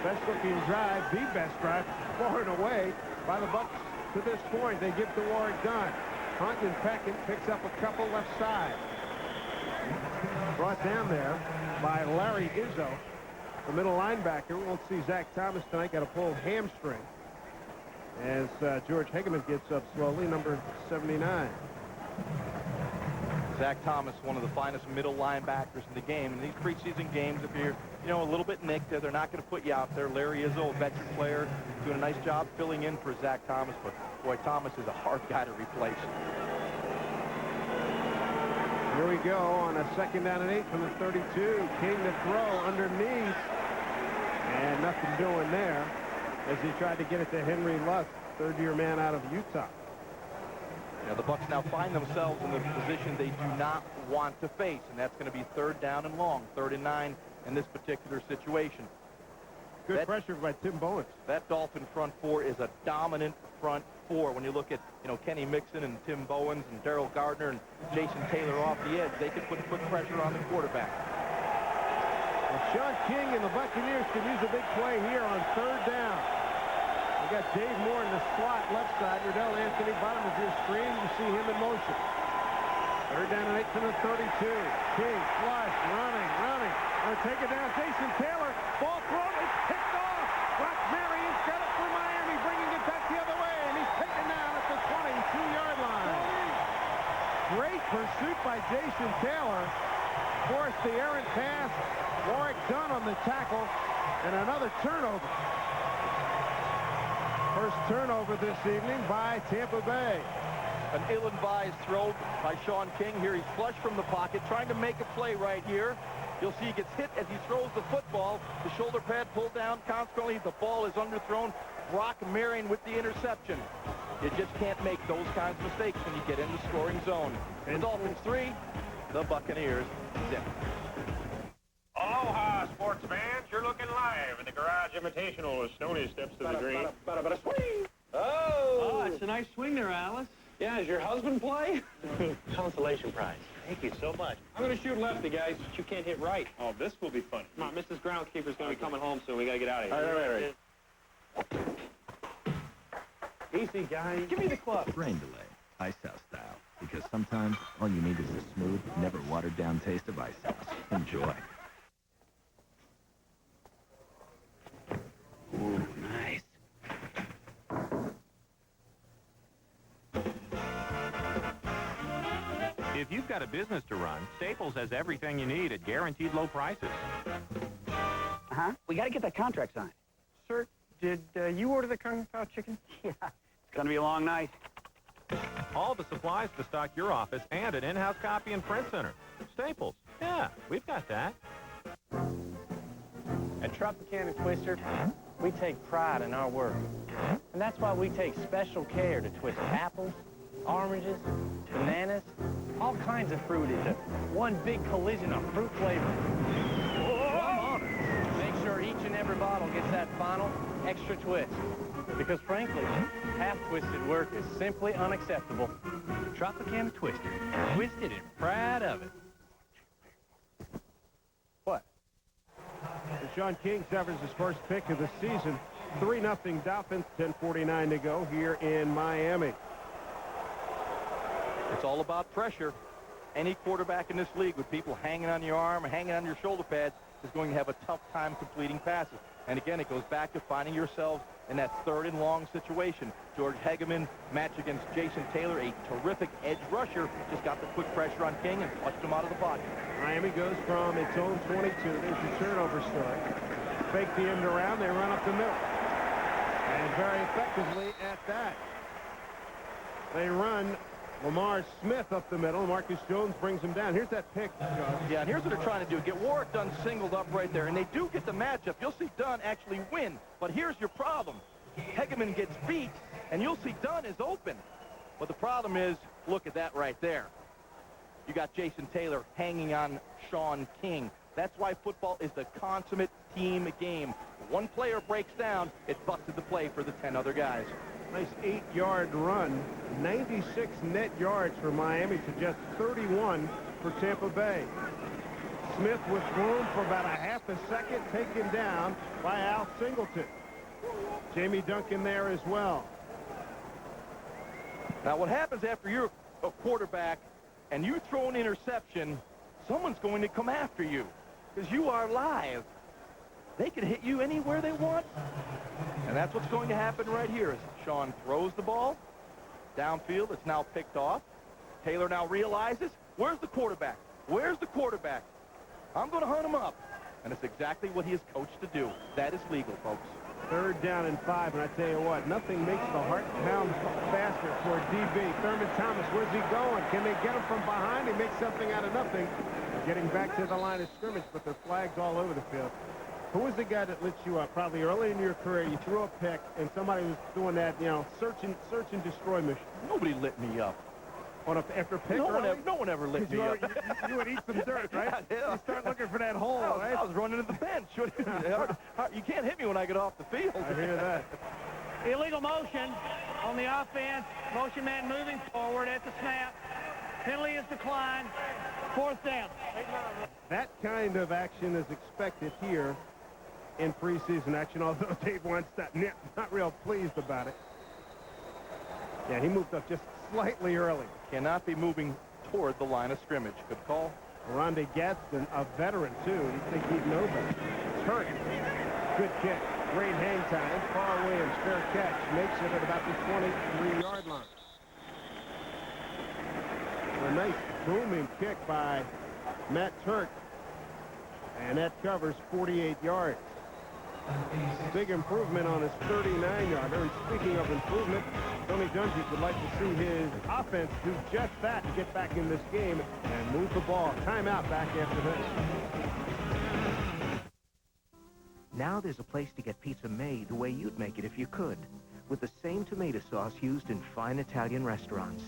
Best looking drive, the best drive, far and away by the Bucs to this point. They give to Warwick Dunn. Hunt and Peckett picks up a couple left side. Brought down there by Larry Izzo, the middle linebacker. We won't see Zach Thomas tonight. Got a pulled hamstring. As George Hegeman gets up slowly, number 79. Zach Thomas, one of the finest middle linebackers in the game. In these preseason games, if you're, a little bit nicked, they're not going to put you out there. Larry Izzo, a veteran player, doing a nice job filling in for Zach Thomas. But, boy, Thomas is a hard guy to replace. Here we go on a 2nd down and 8 from the 32. King to throw underneath. And nothing doing there as he tried to get it to Henry Luck, third-year man out of Utah. The Bucs now find themselves in the position they do not want to face, and that's going to be 3rd down and long, 3rd and 9 in this particular situation. Good pressure by Tim Bowens. That Dolphin front 4 is a dominant front 4. When you look at, Kenny Mixon and Tim Bowens and Darrell Gardner and Jason Taylor off the edge, they can put pressure on the quarterback. Well, Shaun King and the Buccaneers can use a big play here on 3rd down. We got Dave Moore in the slot left side. Riddell Anthony, bottom of your screen. You see him in motion. 3rd down and 8 to the 32. King, flush, running. Gonna take it down. Jason Taylor, ball thrown. It's picked off. Brock Marion's got it for Miami, bringing it back the other way, and he's taken down at the 22-yard line. Great pursuit by Jason Taylor. Forced the errant pass. Warwick Dunn on the tackle, and another turnover. First turnover this evening by Tampa Bay. An ill-advised throw by Shaun King. Here he's flush from the pocket, trying to make a play right here. You'll see he gets hit as he throws the football. The shoulder pad pulled down. Consequently, the ball is underthrown. Brock Marion with the interception. You just can't make those kinds of mistakes when you get in the scoring zone. The Dolphins 3, the Buccaneers 0. Aloha, sports fans. You're looking live in the Garage Invitational with Stoney steps to the green. Swing! Oh, it's a nice swing there, Alice. Yeah, does your husband play? Consolation prize. Thank you so much. I'm going to shoot lefty, guys, but you can't hit right. Oh, this will be fun. Come on, Mrs. Groundskeeper's going to be coming home soon. We got to get out of here. All right. Easy, guys. Give me the club. Rain delay, ice house style. Because sometimes all you need is a smooth, never watered down taste of ice house. Enjoy. Ooh, nice. If you've got a business to run, Staples has everything you need at guaranteed low prices. Uh-huh. We got to get that contract signed. Sir, did you order the Kung Pao chicken? Yeah. It's going to be a long night. All the supplies to stock your office and an in-house copy and print center. Staples. Yeah, we've got that. At Tropicana Twister, we take pride in our work. And that's why we take special care to twist apples, oranges, bananas, all kinds of fruit into one big collision of fruit flavor. Come on. Make sure each and every bottle gets that final extra twist. Because frankly, half-twisted work is simply unacceptable. Tropicana Twister. Twisted and proud of it. What? And Shaun King severs his first pick of the season. 3-0 Dolphins, 10:49 to go here in Miami. It's all about pressure. Any quarterback in this league with people hanging on your arm, hanging on your shoulder pads, is going to have a tough time completing passes. And again, it goes back to finding yourselves in that 3rd and long situation. George Hegeman match against Jason Taylor, a terrific edge rusher, just got the quick pressure on King and flushed him out of the pocket. Miami goes from its own 22. There's the turnover story. Fake the end around. They run up the middle. And very effectively at that. They run Lamar Smith up the middle. Marcus Jones brings him down. Here's that pick. Yeah, and here's what they're trying to do. Get Warwick Dunn singled up right there. And they do get the matchup. You'll see Dunn actually win. But here's your problem. Hegeman gets beat, and you'll see Dunn is open. But the problem is, look at that right there. You got Jason Taylor hanging on Shaun King. That's why football is the consummate team game. One player breaks down, it busted the play for the 10 other guys. Nice 8-yard run. 96 net yards for Miami to just 31 for Tampa Bay. Smith with room for about a half a second, taken down by Al Singleton. Jamie Duncan there as well. Now what happens after you're a quarterback and you throw an interception, someone's going to come after you because you are live. They can hit you anywhere they want. And that's what's going to happen right here as Shaun throws the ball downfield. It's now picked off. Taylor now realizes, where's the quarterback? Where's the quarterback? I'm going to hunt him up. And it's exactly what he is coached to do. That is legal, folks. 3rd down and 5, and I tell you what, nothing makes the heart pound faster for a DB. Thurman Thomas, where's he going? Can they get him from behind? He makes something out of nothing. Getting back to the line of scrimmage, but there are flags all over the field. Who was the guy that lit you up? Probably early in your career, you threw a pick, and somebody was doing that, you know, search and destroy mission. Nobody lit me up. After a pick? No one ever lit me up. You would eat some dirt, right? Yeah. You start looking for that hole, right? I was running to the bench. You can't hit me when I get off the field. I hear that. Illegal motion on the offense. Motion man moving forward at the snap. Penalty is declined. 4th down. That kind of action is expected here in preseason action, although Dave Wannstedt not real pleased about it. Yeah, he moved up just slightly early. Cannot be moving toward the line of scrimmage. Good call. Rondé Gadsden, a veteran, too. You'd think he'd know that. Turk. Good kick. Great hang time. Carl Williams, fair catch. Makes it at about the 23-yard line. A nice booming kick by Matt Turk. And that covers 48 yards. Big improvement on his 39-yarder. And speaking of improvement, Tony Dungy would like to see his offense do just that to get back in this game and move the ball. Timeout back after this. Now there's a place to get pizza made the way you'd make it if you could, with the same tomato sauce used in fine Italian restaurants.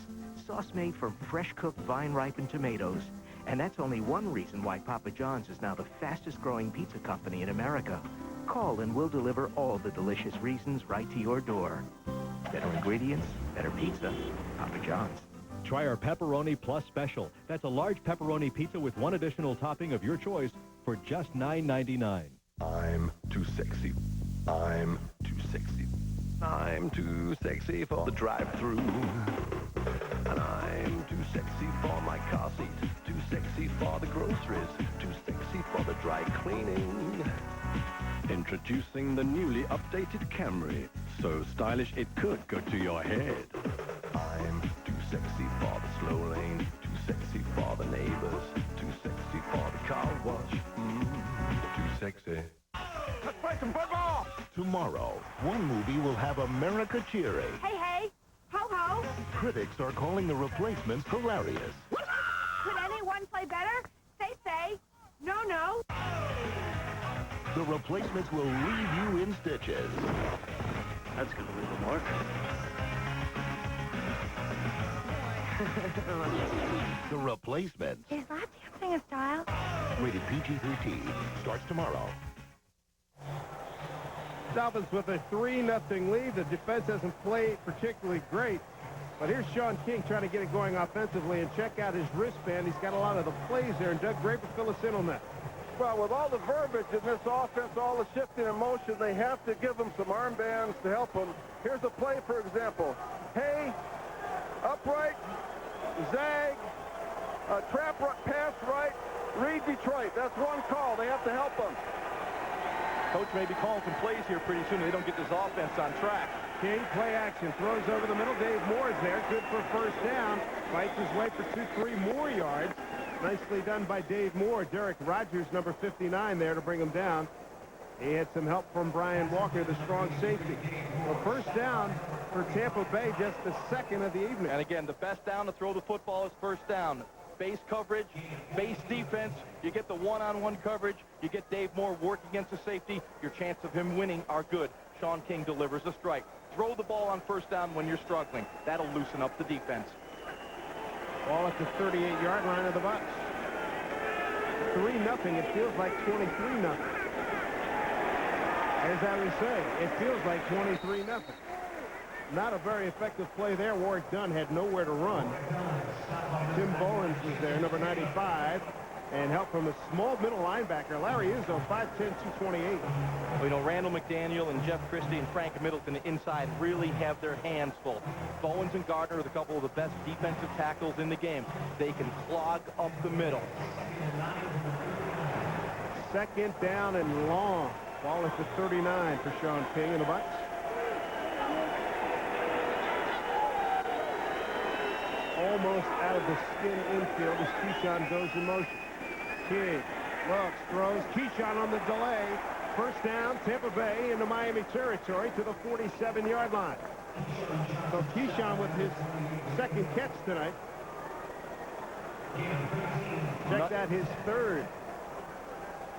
Sauce made from fresh-cooked, vine-ripened tomatoes. And that's only one reason why Papa John's is now the fastest-growing pizza company in America. Call and we'll deliver all the delicious reasons right to your door. Better ingredients, better pizza. Papa John's. Try our Pepperoni Plus special. That's a large pepperoni pizza with one additional topping of your choice for just $9.99. I'm too sexy. I'm too sexy. I'm too sexy for the drive-thru. And I'm too sexy for my car seat. Too sexy for the groceries. Too sexy for the dry cleaning. Introducing the newly updated Camry. So stylish it could go to your head. I'm too sexy for the slow lane. Too sexy for the neighbors. Too sexy for the car wash. Too sexy. Let's play some football! Tomorrow, one movie will have America cheering. Hey, hey! Ho-ho! Critics are calling The Replacements hilarious. Could anyone play better? Say. No. The Replacements will leave you in stitches. That's going to leave a mark. The Replacements. Is that dancing a style? Rated PG-13. Starts tomorrow. Dolphins with a 3-0 lead. The defense hasn't played particularly great. But here's Shaun King trying to get it going offensively, and check out his wristband. He's got a lot of the plays there, and Doug Draper, fill us in on that. Well, with all the verbiage in this offense, all the shifting in motion, they have to give them some armbands to help them. Here's a play, for example. Hey, upright, zag, trap pass right, read Detroit. That's one call. They have to help them. Coach may be calling some plays here pretty soon. They don't get this offense on track. King, play action, throws over the middle. Dave Moore is there, good for first down. Fights his way for 2-3 more yards. Nicely done by Dave Moore. Derrick Rogers, number 59, there to bring him down. He had some help from Brian Walker, the strong safety. Well, first down for Tampa Bay, just the second of the evening. And again, the best down to throw the football is first down. Base coverage, base defense, you get the one-on-one coverage, you get Dave Moore work against the safety, your chance of him winning are good. Shaun King delivers a strike. Throw the ball on first down when you're struggling. That'll loosen up the defense. Ball at the 38-yard line of the Bucs. 3-0, it feels like 23-0. As I was saying, it feels like 23-0. Not a very effective play there. Warwick Dunn had nowhere to run. Tim Bowens was there, number 95, and help from a small middle linebacker. Larry Izzo, 5'10", 228. Well, you know, Randall McDaniel and Jeff Christie and Frank Middleton inside really have their hands full. Bowens and Gardner are a couple of the best defensive tackles in the game. They can clog up the middle. Second down and long. Ball at the 39 for Shaun King and the Bucs. Almost out of the skin infield as Keyshawn goes in motion. King looks, throws. Keyshawn on the delay. First down, Tampa Bay into Miami territory to the 47-yard line. So Keyshawn with his second catch tonight. Check that, his third.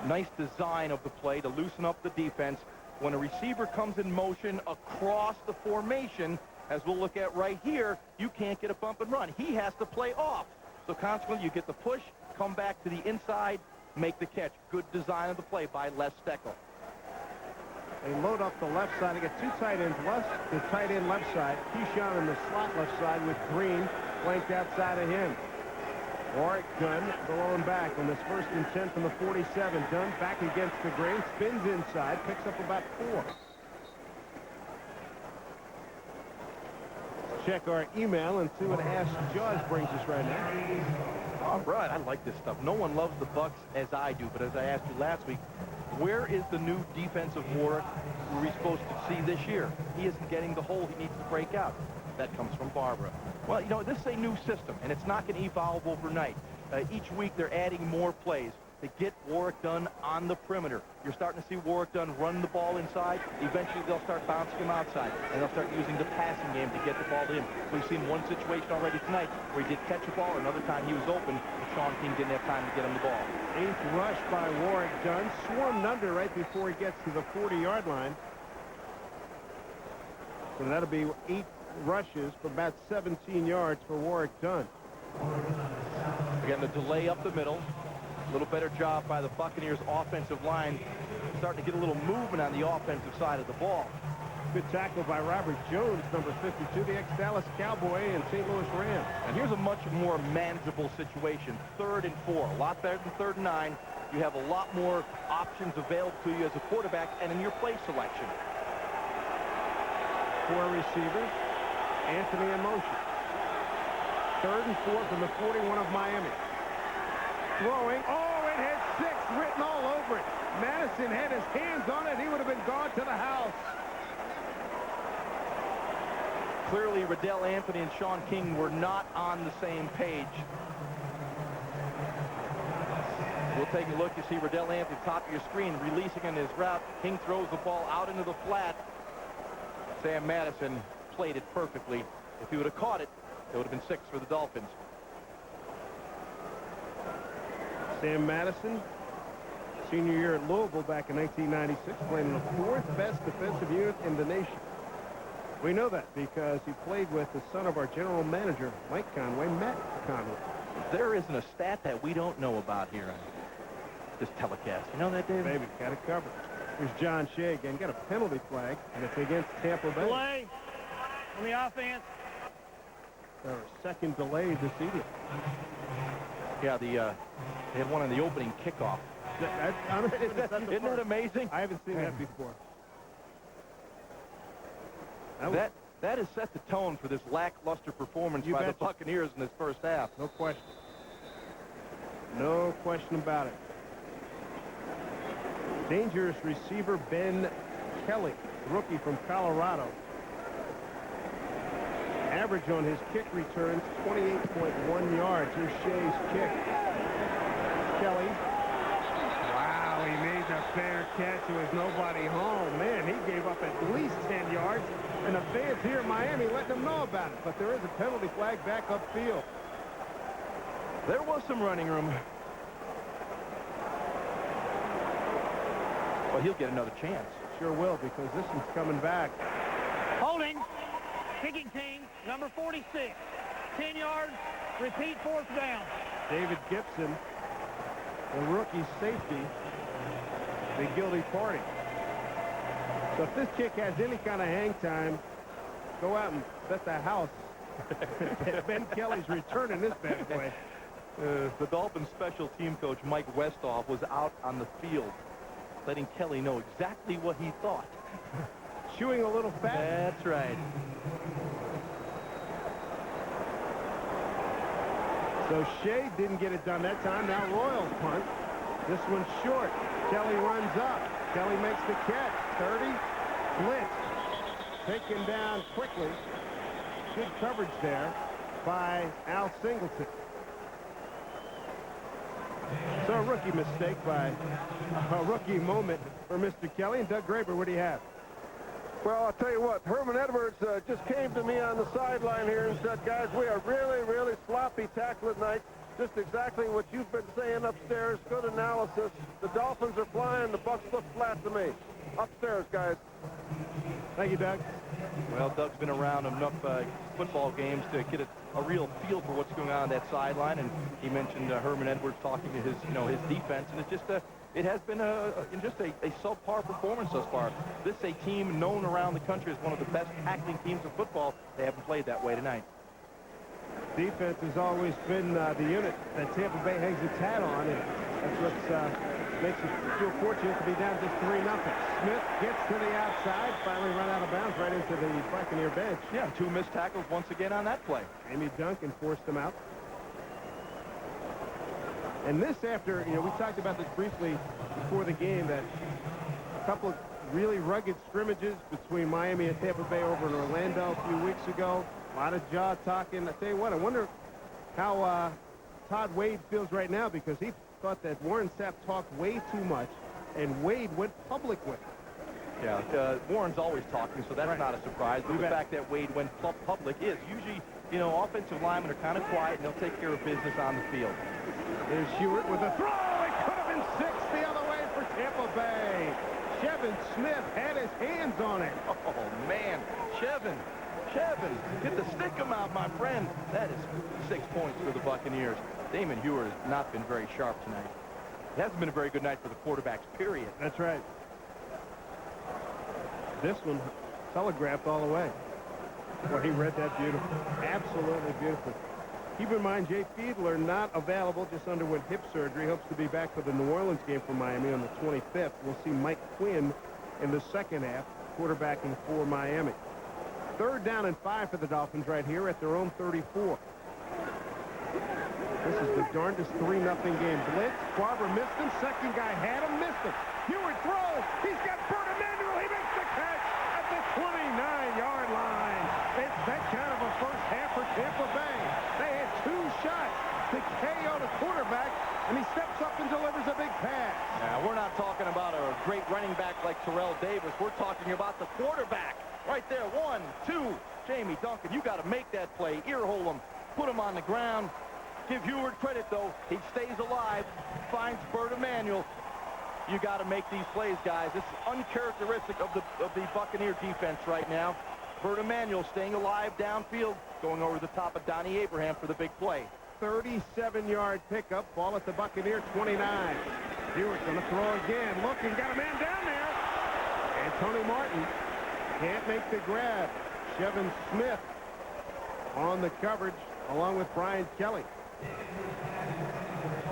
Nice design of the play to loosen up the defense. When a receiver comes in motion across the formation, as we'll look at right here, you can't get a bump and run. He has to play off. So consequently, you get the push, come back to the inside, make the catch. Good design of the play by Les Steckel. They load up the left side. They got two tight ends left, the tight end left side. Keyshawn in the slot left side with Green flanked outside of him. Warwick Dunn below him back on this 1st and 10 from the 47. Dunn back against the grain, spins inside, picks up about 4. Check our email and see what Ask Jaws brings us right now. All right, I like this stuff. No one loves the Bucs as I do, but as I asked you last week, where is the new defensive Warwick we're supposed to see this year? He isn't getting the hole he needs to break out. That comes from Barbara. Well, you know, this is a new system, and it's not going to evolve overnight. Each week they're adding more plays. to get Warwick Dunn on the perimeter. You're starting to see Warwick Dunn run the ball inside. Eventually, they'll start bouncing him outside, and they'll start using the passing game to get the ball to him. We've seen one situation already tonight where he did catch a ball. Another time he was open, and Shaun King didn't have time to get him the ball. 8th rush by Warwick Dunn. Swarmed under right before he gets to the 40-yard line. So that'll be 8 rushes for about 17 yards for Warwick Dunn. Again, the delay up the middle. A little better job by the Buccaneers offensive line. Starting to get a little movement on the offensive side of the ball. Good tackle by Robert Jones, number 52, the ex-Dallas Cowboy and St. Louis Rams. And here's a much more manageable situation. 3rd and 4. A lot better than 3rd and 9. You have a lot more options available to you as a quarterback and in your play selection. 4 receivers. Anthony in motion. 3rd and 4 from the 41 of Miami. Throwing. Oh, it had 6 written all over it. Madison had his hands on it. He would have been gone to the house. Clearly, Riddell Anthony and Shaun King were not on the same page. We'll take a look. You see Riddell Anthony, top of your screen, releasing in his route. King throws the ball out into the flat. Sam Madison played it perfectly. If he would have caught it, it would have been 6 for the Dolphins. Sam Madison, senior year at Louisville back in 1996, playing the 4th best defensive unit in the nation. We know that because he played with the son of our general manager, Mike Conway, Matt Conway. There isn't a stat that we don't know about here on this telecast. You know that, David? David, got it covered. Here's John Shea again. Got a penalty flag, and it's against Tampa Bay. Delay on the offense. Our 2nd delay this evening. Yeah, they had one on the opening kickoff. Isn't that amazing? I haven't seen that before. That has set the tone for this lackluster performance by the Buccaneers in this first half. No question. No question about it. Dangerous receiver Ben Kelly, rookie from Colorado. Average on his kick returns, 28.1 yards. Here's Shea's kick. Kelly. Wow, he made the fair catch. There was nobody home. Man, he gave up at least 10 yards. And the fans here in Miami letting them know about it. But there is a penalty flag back upfield. There was some running room. Well, he'll get another chance. Sure will, because this one's coming back. Holding. Kicking team, number 46. 10 yards. Repeat 4th down. David Gibson, the rookie safety, the guilty party. So if this kick has any kind of hang time, go out and bet the house. Ben Kelly's returning this bad boy. The Dolphins special team coach, Mike Westhoff, was out on the field letting Kelly know exactly what he thought. Chewing a little fat? That's right. So Shea didn't get it done that time. Now Royals punt. This one's short. Kelly runs up. Kelly makes the catch. 30. Blitz. Taken down quickly. Good coverage there by Al Singleton. So a rookie mistake by a rookie moment for Mr. Kelly. And Doug Graber, what do you have? Well, I'll tell you what, Herman Edwards just came to me on the sideline here and said, guys, we are really, really sloppy tackling tonight. Just exactly what you've been saying upstairs. Good analysis. The Dolphins are flying. The Bucs look flat to me. Upstairs, guys. Thank you, Doug. Well, Doug's been around enough football games to get a real feel for what's going on that sideline, and he mentioned Herman Edwards talking to his defense, and it's just it has been just a subpar performance thus far. This is a team known around the country as one of the best tackling teams of football. They haven't played that way tonight. Defense has always been the unit that Tampa Bay hangs its hat on, and that's what makes you feel fortunate to be down just 3-0. Smith gets to the outside, finally run out of bounds right into the Buccaneer bench. Yeah, 2 missed tackles once again on that play. Amy Duncan forced him out. And this after, we talked about this briefly before the game, that a couple of really rugged scrimmages between Miami and Tampa Bay over in Orlando a few weeks ago. A lot of jaw talking. I tell you what, I wonder how Todd Wade feels right now, because he thought that Warren Sapp talked way too much, and Wade went public with it. Yeah, Warren's always talking, so that's not a surprise. But the fact that Wade went public is usually, you know, offensive linemen are kind of quiet, and they'll take care of business on the field. There's Hewitt with a throw. It could have been 6 the other way for Tampa Bay. Chevin Smith had his hands on it. Oh, man. Chevin, get the stick him out, my friend. That is 6 points for the Buccaneers. Damon Hewitt has not been very sharp tonight. It hasn't been a very good night for the quarterbacks, period. That's right. This one telegraphed all the way. Well, he read that beautiful. Absolutely beautiful. Keep in mind, Jay Fiedler not available, just underwent hip surgery. Hopes to be back for the New Orleans game for Miami on the 25th. We'll see Mike Quinn in the second half, quarterbacking for Miami. 3rd down and 5 for the Dolphins right here at their own 34. This is the darndest 3-0 game. Blitz, Barber missed him. Second guy had him, missed him. Hewitt throws. He's got Burt Emanuel. He makes the catch at the 29-yard line. It's that kind of a first half for Tampa Bay. They had 2 shots to KO the quarterback, and he steps up and delivers a big pass. Now, we're not talking about a great running back like Terrell Davis. We're talking about the quarterback. Right there, 1, 2. Jamie Duncan, you got to make that play. Earhole him. Put him on the ground. Give Hewitt credit, though. He stays alive, finds Burt Emanuel. You got to make these plays, guys. This is uncharacteristic of the Buccaneer defense right now. Burt Emanuel staying alive downfield, going over the top of Donnie Abraham for the big play. 37-yard pickup, ball at the Buccaneer 29. Hewitt going to throw again. Looking, got a man down there. And Tony Martin can't make the grab. Chevin Smith on the coverage, along with Brian Kelly.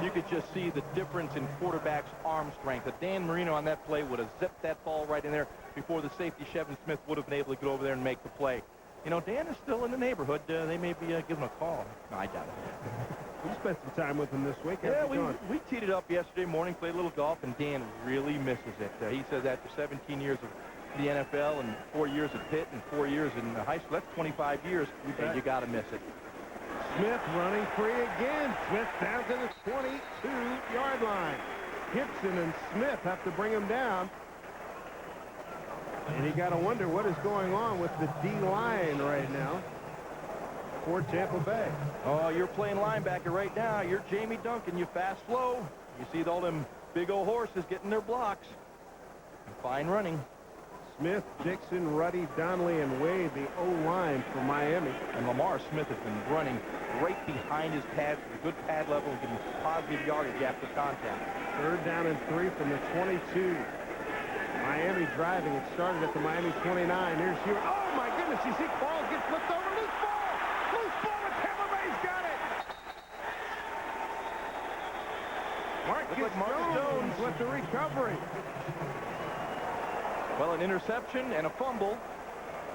You could just see the difference in quarterback's arm strength. Dan Marino on that play would have zipped that ball right in there before the safety, Chevin Smith, would have been able to get over there and make the play. You know, Dan is still in the neighborhood. They may be giving him a call. No, I doubt it. We spent some time with him this week. Yeah, we teed it up yesterday morning, played a little golf, and Dan really misses it. He says after 17 years of the NFL and 4 years at Pitt and 4 years in high school, that's 25 years. You got to miss it. Smith running free again. Smith down to the 22-yard line. Gibson and Smith have to bring him down. And you got to wonder what is going on with the D-line right now for Tampa Bay. Oh, you're playing linebacker right now. You're Jamie Duncan. You fast, slow. You see all them big old horses getting their blocks. Fine running. Smith, Dixon, Ruddy, Donnelly, and Wade, the O-line for Miami. And Lamar Smith has been running right behind his pads with a good pad level and getting positive yardage after contact. 3rd down and 3 from the 22. Miami driving. It started at the Miami 29. Here's Hewitt. Oh, my goodness. You see Quarles get flipped over. Loose ball. Loose ball, and Tampa Bay's got it. Marcus Jones with the recovery. Well, an interception and a fumble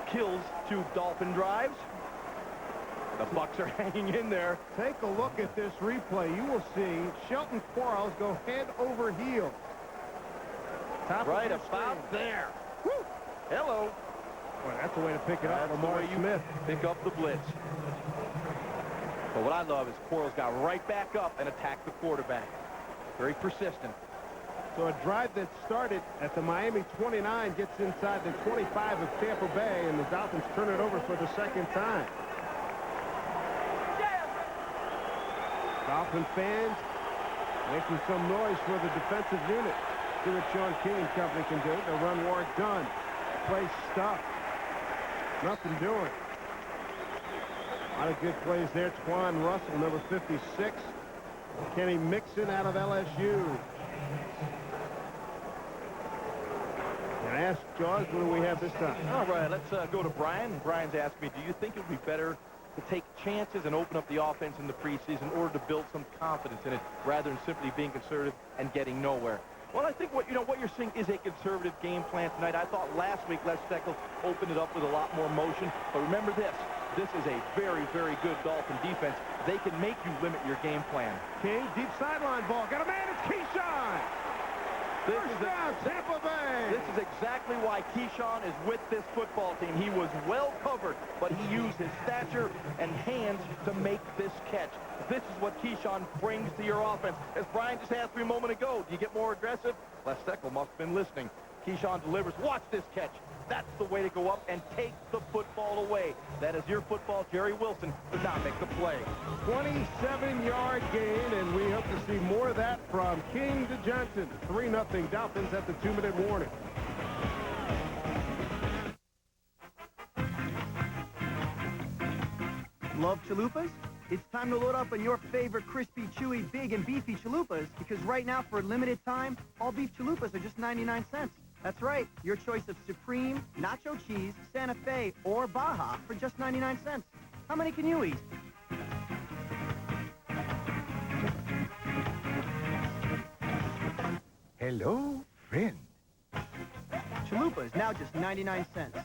kills 2 Dolphin drives. The Bucs are hanging in there. Take a look at this replay. You will see Shelton Quarles go head over heels. Top right about there. Woo. Hello. Boy, that's the way to pick it up. Lamar Smith. Pick up the blitz. But what I love is Quarles got right back up and attacked the quarterback. Very persistent. So a drive that started at the Miami 29 gets inside the 25 of Tampa Bay, and the Dolphins turn it over for the second time. Dolphin fans making some noise for the defensive unit. See what Shaun King and company can do. The run war done. Play stuffed. Nothing doing. A lot of good plays there. Twan Russell, number 56. Kenny Mixon out of LSU. And ask Jaws, what do we have this time? All right, let's go to Brian. Brian's asked me, do you think it would be better to take chances and open up the offense in the preseason in order to build some confidence in it rather than simply being conservative and getting nowhere? Well, I think what you're seeing is a conservative game plan tonight. I thought last week Les Steckel opened it up with a lot more motion. But remember this. This is a very, very good Dolphin defense. They can make you limit your game plan. King, deep sideline ball. Got a man. It's Keyshawn. First down, Tampa Bay. This is exactly why Keyshawn is with this football team. He was well covered, but he used his stature and hands to make this catch. This is what Keyshawn brings to your offense. As Brian just asked me a moment ago, do you get more aggressive? Les Steckel must have been listening. Keyshawn delivers. Watch this catch. That's the way to go up and take the football away. That is your football. Jerry Wilson does not make the play. 27-yard gain, and we hope to see more of that from King to Johnson. 3-0 Dolphins at the 2-minute warning. Love chalupas? It's time to load up on your favorite crispy, chewy, big, and beefy chalupas, because right now, for a limited time, all beef chalupas are just 99 cents. That's right, your choice of Supreme, Nacho Cheese, Santa Fe, or Baja for just 99 cents. How many can you eat? Hello, friend. Chalupa is now just 99 cents.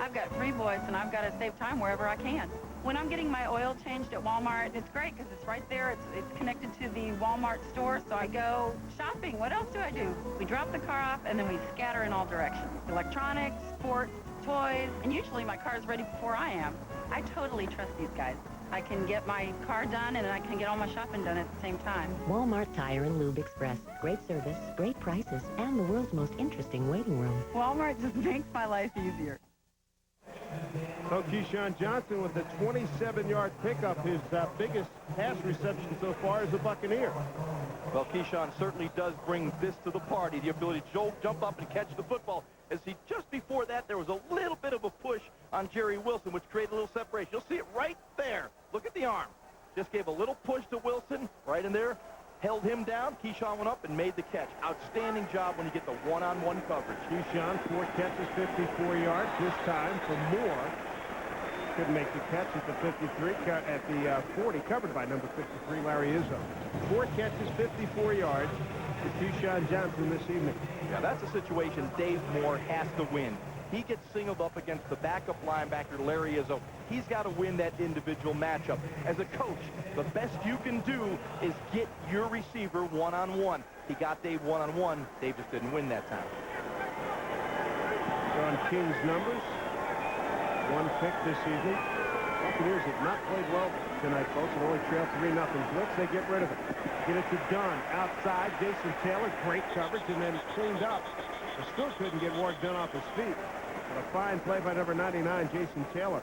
I've got 3 boys, and I've got to save time wherever I can. When I'm getting my oil changed at Walmart, it's great because it's right there. It's connected to the Walmart store, so I go shopping. What else do I do? We drop the car off, and then we scatter in all directions. Electronics, sports, toys, and usually my car is ready before I am. I totally trust these guys. I can get my car done, and I can get all my shopping done at the same time. Walmart Tire and Lube Express. Great service, great prices, and the world's most interesting waiting room. Walmart just makes my life easier. So Keyshawn Johnson with the 27-yard pickup, his biggest pass reception so far as a Buccaneer. Well, Keyshawn certainly does bring this to the party, the ability to jump up and catch the football. As he, just before that, there was a little bit of a push on Jerry Wilson, which created a little separation. You'll see it right there. Look at the arm. Just gave a little push to Wilson right in there. Held him down. Keyshawn went up and made the catch. Outstanding job when you get the one-on-one coverage. Keyshawn, 4 catches, 54 yards. This time for Moore. Couldn't make the catch at the 53, at the 40, covered by number 53, Larry Izzo. 4 catches, 54 yards to Keyshawn Johnson this evening. Yeah, that's a situation Dave Moore has to win. He gets singled up against the backup linebacker, Larry Izzo. He's got to win that individual matchup. As a coach, the best you can do is get your receiver one-on-one. He got Dave one-on-one. Dave just didn't win that time. On King's numbers, 1 pick this evening. Buccaneers have not played well tonight, folks, and only trail 3-0 blitz. They get rid of it. Get it to Dunn. Outside, Jason Taylor, great coverage, and then cleaned up. But still couldn't get Warwick Dunn off his feet. But a fine play by number 99, Jason Taylor.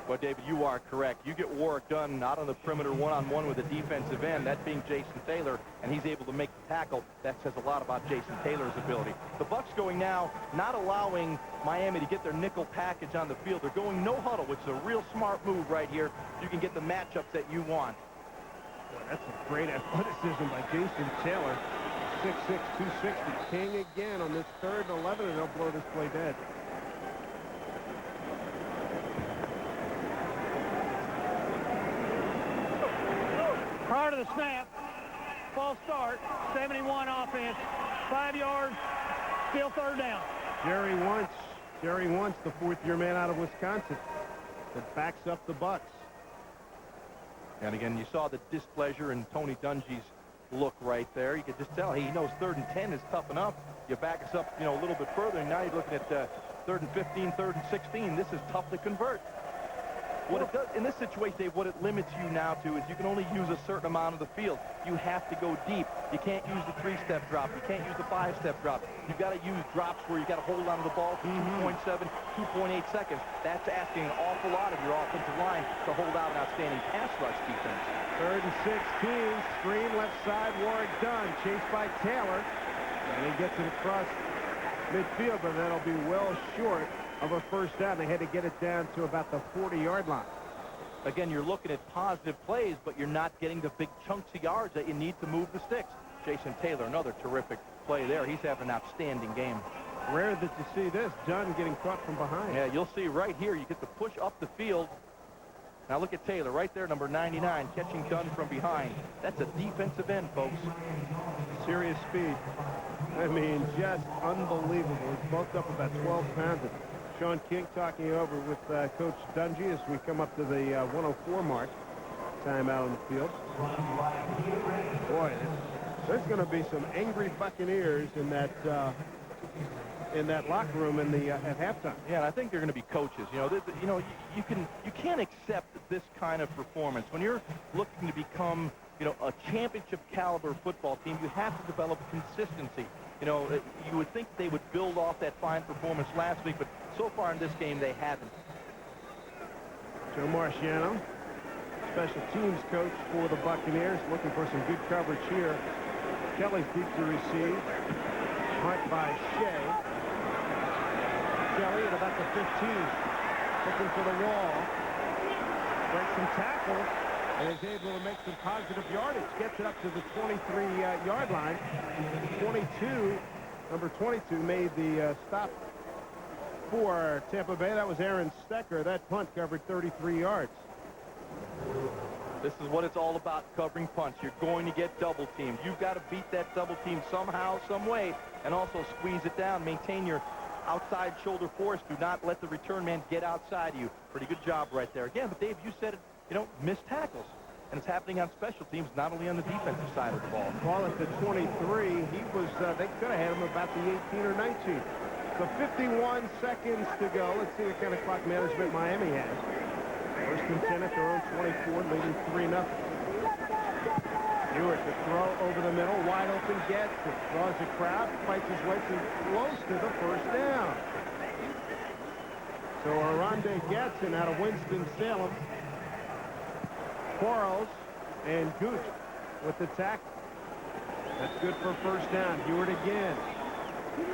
Well, David, you are correct. You get Warwick Dunn out on the perimeter one-on-one with a defensive end, that being Jason Taylor, and he's able to make the tackle. That says a lot about Jason Taylor's ability. The Bucs going now, not allowing Miami to get their nickel package on the field. They're going no huddle, which is a real smart move right here. You can get the matchups that you want. Boy, that's a great athleticism by Jason Taylor. 6'6", 260. King again on this 3rd and 11, and they'll blow this play dead. Prior to the snap, false start, 71 offense, 5 yards, still 3rd down. Jerry Wannstedt, the 4th-year man out of Wisconsin, that backs up the Bucs. And again, you saw the displeasure in Tony Dungy's look right there. You could just tell he knows 3rd and 10 is tough enough. You back us up, a little bit further, and now you're looking at 3rd and 15, 3rd and 16. This is tough to convert. What it does in this situation, Dave, what it limits you now to is you can only use a certain amount of the field. You have to go deep. You can't use the 3-step drop. You can't use the 5-step drop. You've got to use drops where you got to hold onto the ball for 2.7, 2.8 seconds. That's asking an awful lot of your offensive line to hold out an outstanding pass rush defense. 3rd and 16, screen left side, Warwick Dunn, chased by Taylor, and he gets it across midfield, but that'll be well short of a 1st down. They had to get it down to about the 40-yard line. Again, you're looking at positive plays, but you're not getting the big chunks of yards that you need to move the sticks. Jason Taylor, another terrific play there. He's having an outstanding game. Rare that you see this. Dunn getting caught from behind. Yeah, you'll see right here. You get the push up the field. Now look at Taylor right there, number 99, catching Dunn from behind. That's a defensive end, folks. Serious speed. I mean, just unbelievable. He's bulked up about 12 pounds. Shaun King talking over with Coach Dungy as we come up to the 104 mark. Time out on the field. Boy, there's going to be some angry Buccaneers in that locker room in the at halftime. Yeah, and I think they're going to be coaches. You can't accept this kind of performance when you're looking to become a championship caliber football team. You have to develop consistency. You would think they would build off that fine performance last week, but so far in this game they haven't. Joe Marciano, special teams coach for the Buccaneers, looking for some good coverage here. Kelly's deep to receive. Punt by Shea. Kelly at about the 15. Looking for the wall. Breaks some tackles and is able to make some positive yardage. Gets it up to the 23-yard line. 22, number 22, made the stop for Tampa Bay. That was Aaron Stecker. That punt covered 33 yards. This is what it's all about, covering punts. You're going to get double teamed. You've got to beat that double team somehow, some way, and also squeeze it down. Maintain your outside shoulder force. Do not let the return man get outside you. Pretty good job right there. Again, but Dave, you said it, missed tackles. And it's happening on special teams, not only on the defensive side of the ball. Ball at the 23. He was, they could have had him about the 18 or 19. So 51 seconds to go. Let's see what kind of clock management Miami has. First and 10 at their own 24, leading 3-0. Ewert to throw over the middle, wide open, gets it, draws the crowd, fights his way close to the first down. So Arande Gadsden out of Winston-Salem. Quarles and Gooch with the tackle. That's good for first down. Ewert again.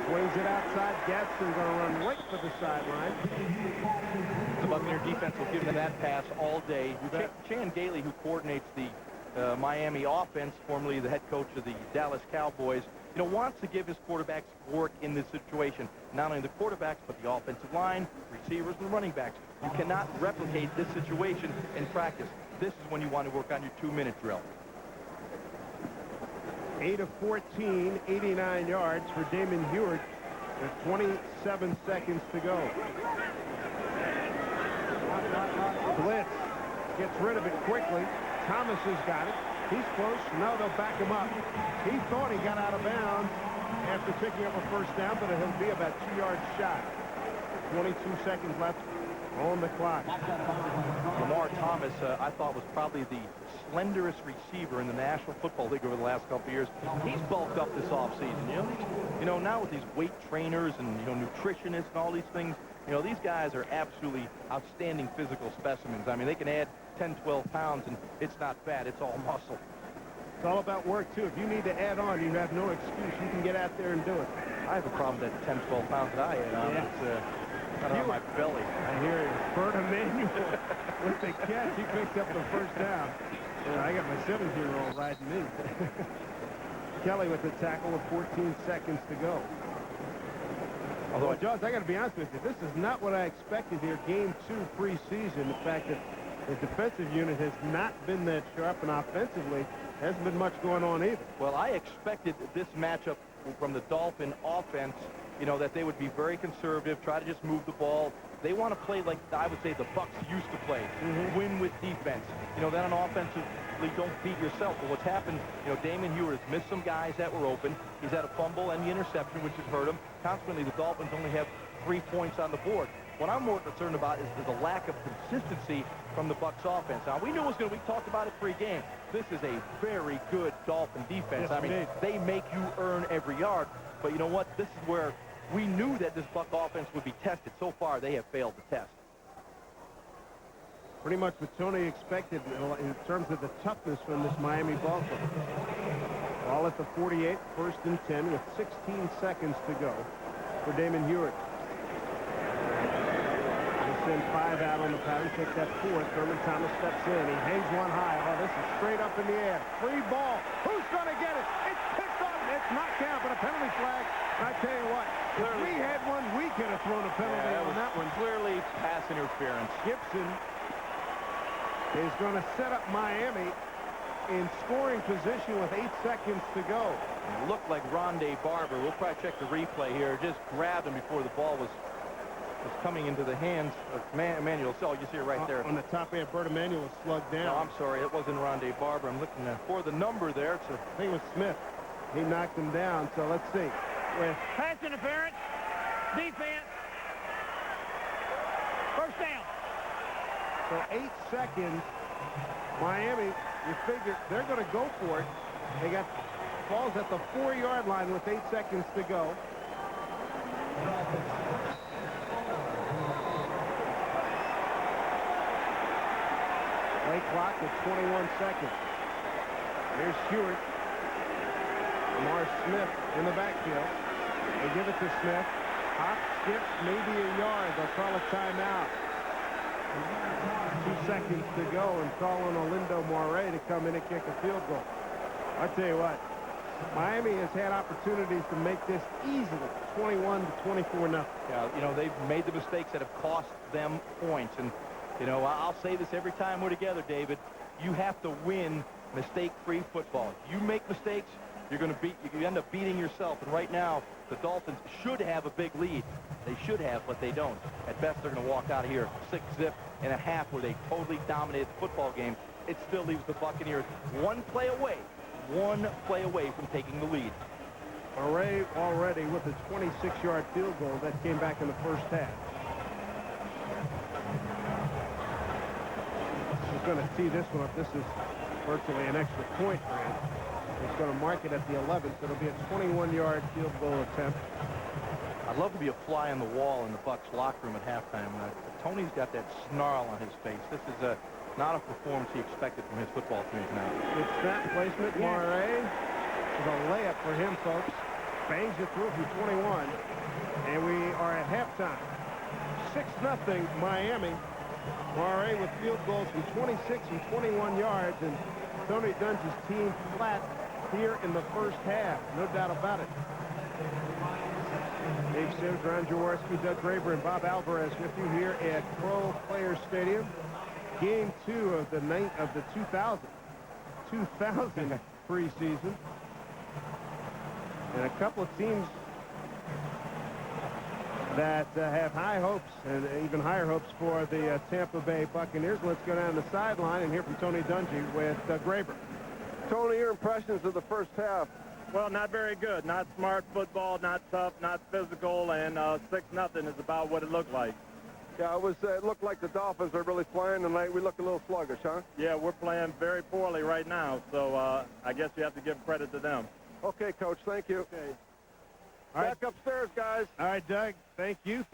Swings it outside. Gadsden going to run right for the sideline. The Buccaneer defense will give them that pass all day. Chan Gailey, who coordinates the Miami offense, formerly the head coach of the Dallas Cowboys, wants to give his quarterbacks work in this situation. Not only the quarterbacks, but the offensive line, receivers, and running backs. You cannot replicate this situation in practice. This is when you want to work on your 2-minute drill. 8 of 14, 89 yards for Damon Ewert with 27 seconds to go. Blitz gets rid of it quickly. Thomas has got it. He's close. No, they'll back him up. He thought he got out of bounds after picking up a first down, but he'll be about 2 yards shy. 22 seconds left on the clock. Lamar Thomas, I thought, was probably the slenderest receiver in the National Football League over the last couple of years. He's bulked up this offseason. Now with these weight trainers and nutritionists and all these things, these guys are absolutely outstanding physical specimens. I mean, they can add 10, 12 pounds, and it's not fat. It's all muscle. It's all about work, too. If you need to add on, you have no excuse. You can get out there and do it. I have a problem with that 10, 12 pounds that I add on. Yeah. It's kind of on my belly. I hear you. Bert Emanuel with the catch. He picked up the first down. I got my 17-year-old riding me. Kelly with the tackle with 14 seconds to go. Although, Jones, I got to be honest with you, this is not what I expected here. Game 2 preseason. The fact that the defensive unit has not been that sharp, and offensively hasn't been much going on either. Well, I expected this matchup from the Dolphin offense, that they would be very conservative, try to just move the ball. They want to play like, I would say, the Bucs used to play. Win with defense. Then on offensively, don't beat yourself. But what's happened, Damon Ewert has missed some guys that were open. He's had a fumble and the interception, which has hurt him. Consequently, the Dolphins only have 3 points on the board. What I'm more concerned about is the lack of consistency from the Bucs offense. Now, we knew it was going to, we talked about it pre-game. This is a very good Dolphin defense. Yes, I mean, they make you earn every yard. But you know what? This is where we knew that this Buc offense would be tested. So far, they have failed the test. Pretty much what Tony expected in terms of the toughness from this Miami ball club. Ball at the 48, first and 10 with 16 seconds to go for Damon Ewert. He'll send 5 out on the pattern, takes that 4th. Thurman Thomas steps in. He hangs one high. Oh, this is straight up in the air. Free ball. Who's going to get it? It's picked off it's not down, but a penalty flag. I tell you what, if we had one, we could have thrown a penalty on that one. Clearly pass interference. Gibson is going to set up Miami in scoring position with 8 seconds to go. It looked like Rondé Barber. We'll probably check the replay here. Just grabbed him before the ball was coming into the hands of Emmanuel. So you see it right there. On the top end, Bert Emanuel was slugged down. No, I'm sorry. It wasn't Rondé Barber. I'm looking for the number there. I think it was Smith. He knocked him down. So let's see. With pass interference, defense, first down. So 8 seconds. Miami, you figure they're going to go for it. They got balls at the 4-yard line with 8 seconds to go. Play clock at 21 seconds. Here's Stewart. Lamar Smith in the backfield. They give it to Smith. Hop, skip, maybe a yard. They'll call a timeout. 2 seconds to go and call on Olindo Moray to come in and kick a field goal. I tell you what, Miami has had opportunities to make this easily 21 to 24 nothing. Yeah, you know, they've made the mistakes that have cost them points. And, you know, I'll say this every time we're together, David. You have to win mistake-free football. You make mistakes, you end up beating yourself. And right now, the Dolphins should have a big lead. They should have, but they don't. At best, they're going to walk out of here 6-zip in a half where they totally dominated the football game. It still leaves the Buccaneers one play away from taking the lead. Moray already with a 26-yard field goal that came back in the first half. He's going to tee this one up. This is virtually an extra point for him. He's going to mark it at the 11th. It'll be a 21-yard field goal attempt. I'd love to be a fly on the wall in the Bucs locker room at halftime. Tony's got that snarl on his face. This is not a performance he expected from his football team now. Good snap placement. Moray is a layup for him, folks. Bangs it through from 21. And we are at halftime. 6-0 Miami. Moray with field goals from 26 and 21 yards. And Tony Dungy's team flat here in the first half. No doubt about it. Dave Sims, Ron Jaworski, Doug Graber, and Bob Alvarez with you here at Pro Players Stadium. Game 2 of the 2000 preseason. And a couple of teams that have high hopes and even higher hopes for the Tampa Bay Buccaneers. Let's go down the sideline and hear from Tony Dungy with Graber. Tony, your impressions of the first half? Well, not very good. Not smart football, not tough, not physical, and 6-0 is about what it looked like. Yeah, it looked like the Dolphins are really playing tonight. We look a little sluggish, huh? Yeah, we're playing very poorly right now, so I guess you have to give credit to them. Okay, Coach, thank you. Okay. Back upstairs, guys. All right, Doug, thank you,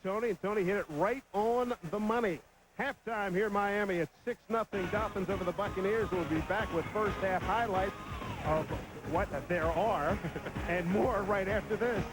Tony. And Tony hit it right on the money. Halftime here in Miami. It's 6-0 Dolphins over the Buccaneers. We'll be back with first half highlights of what there are and more right after this.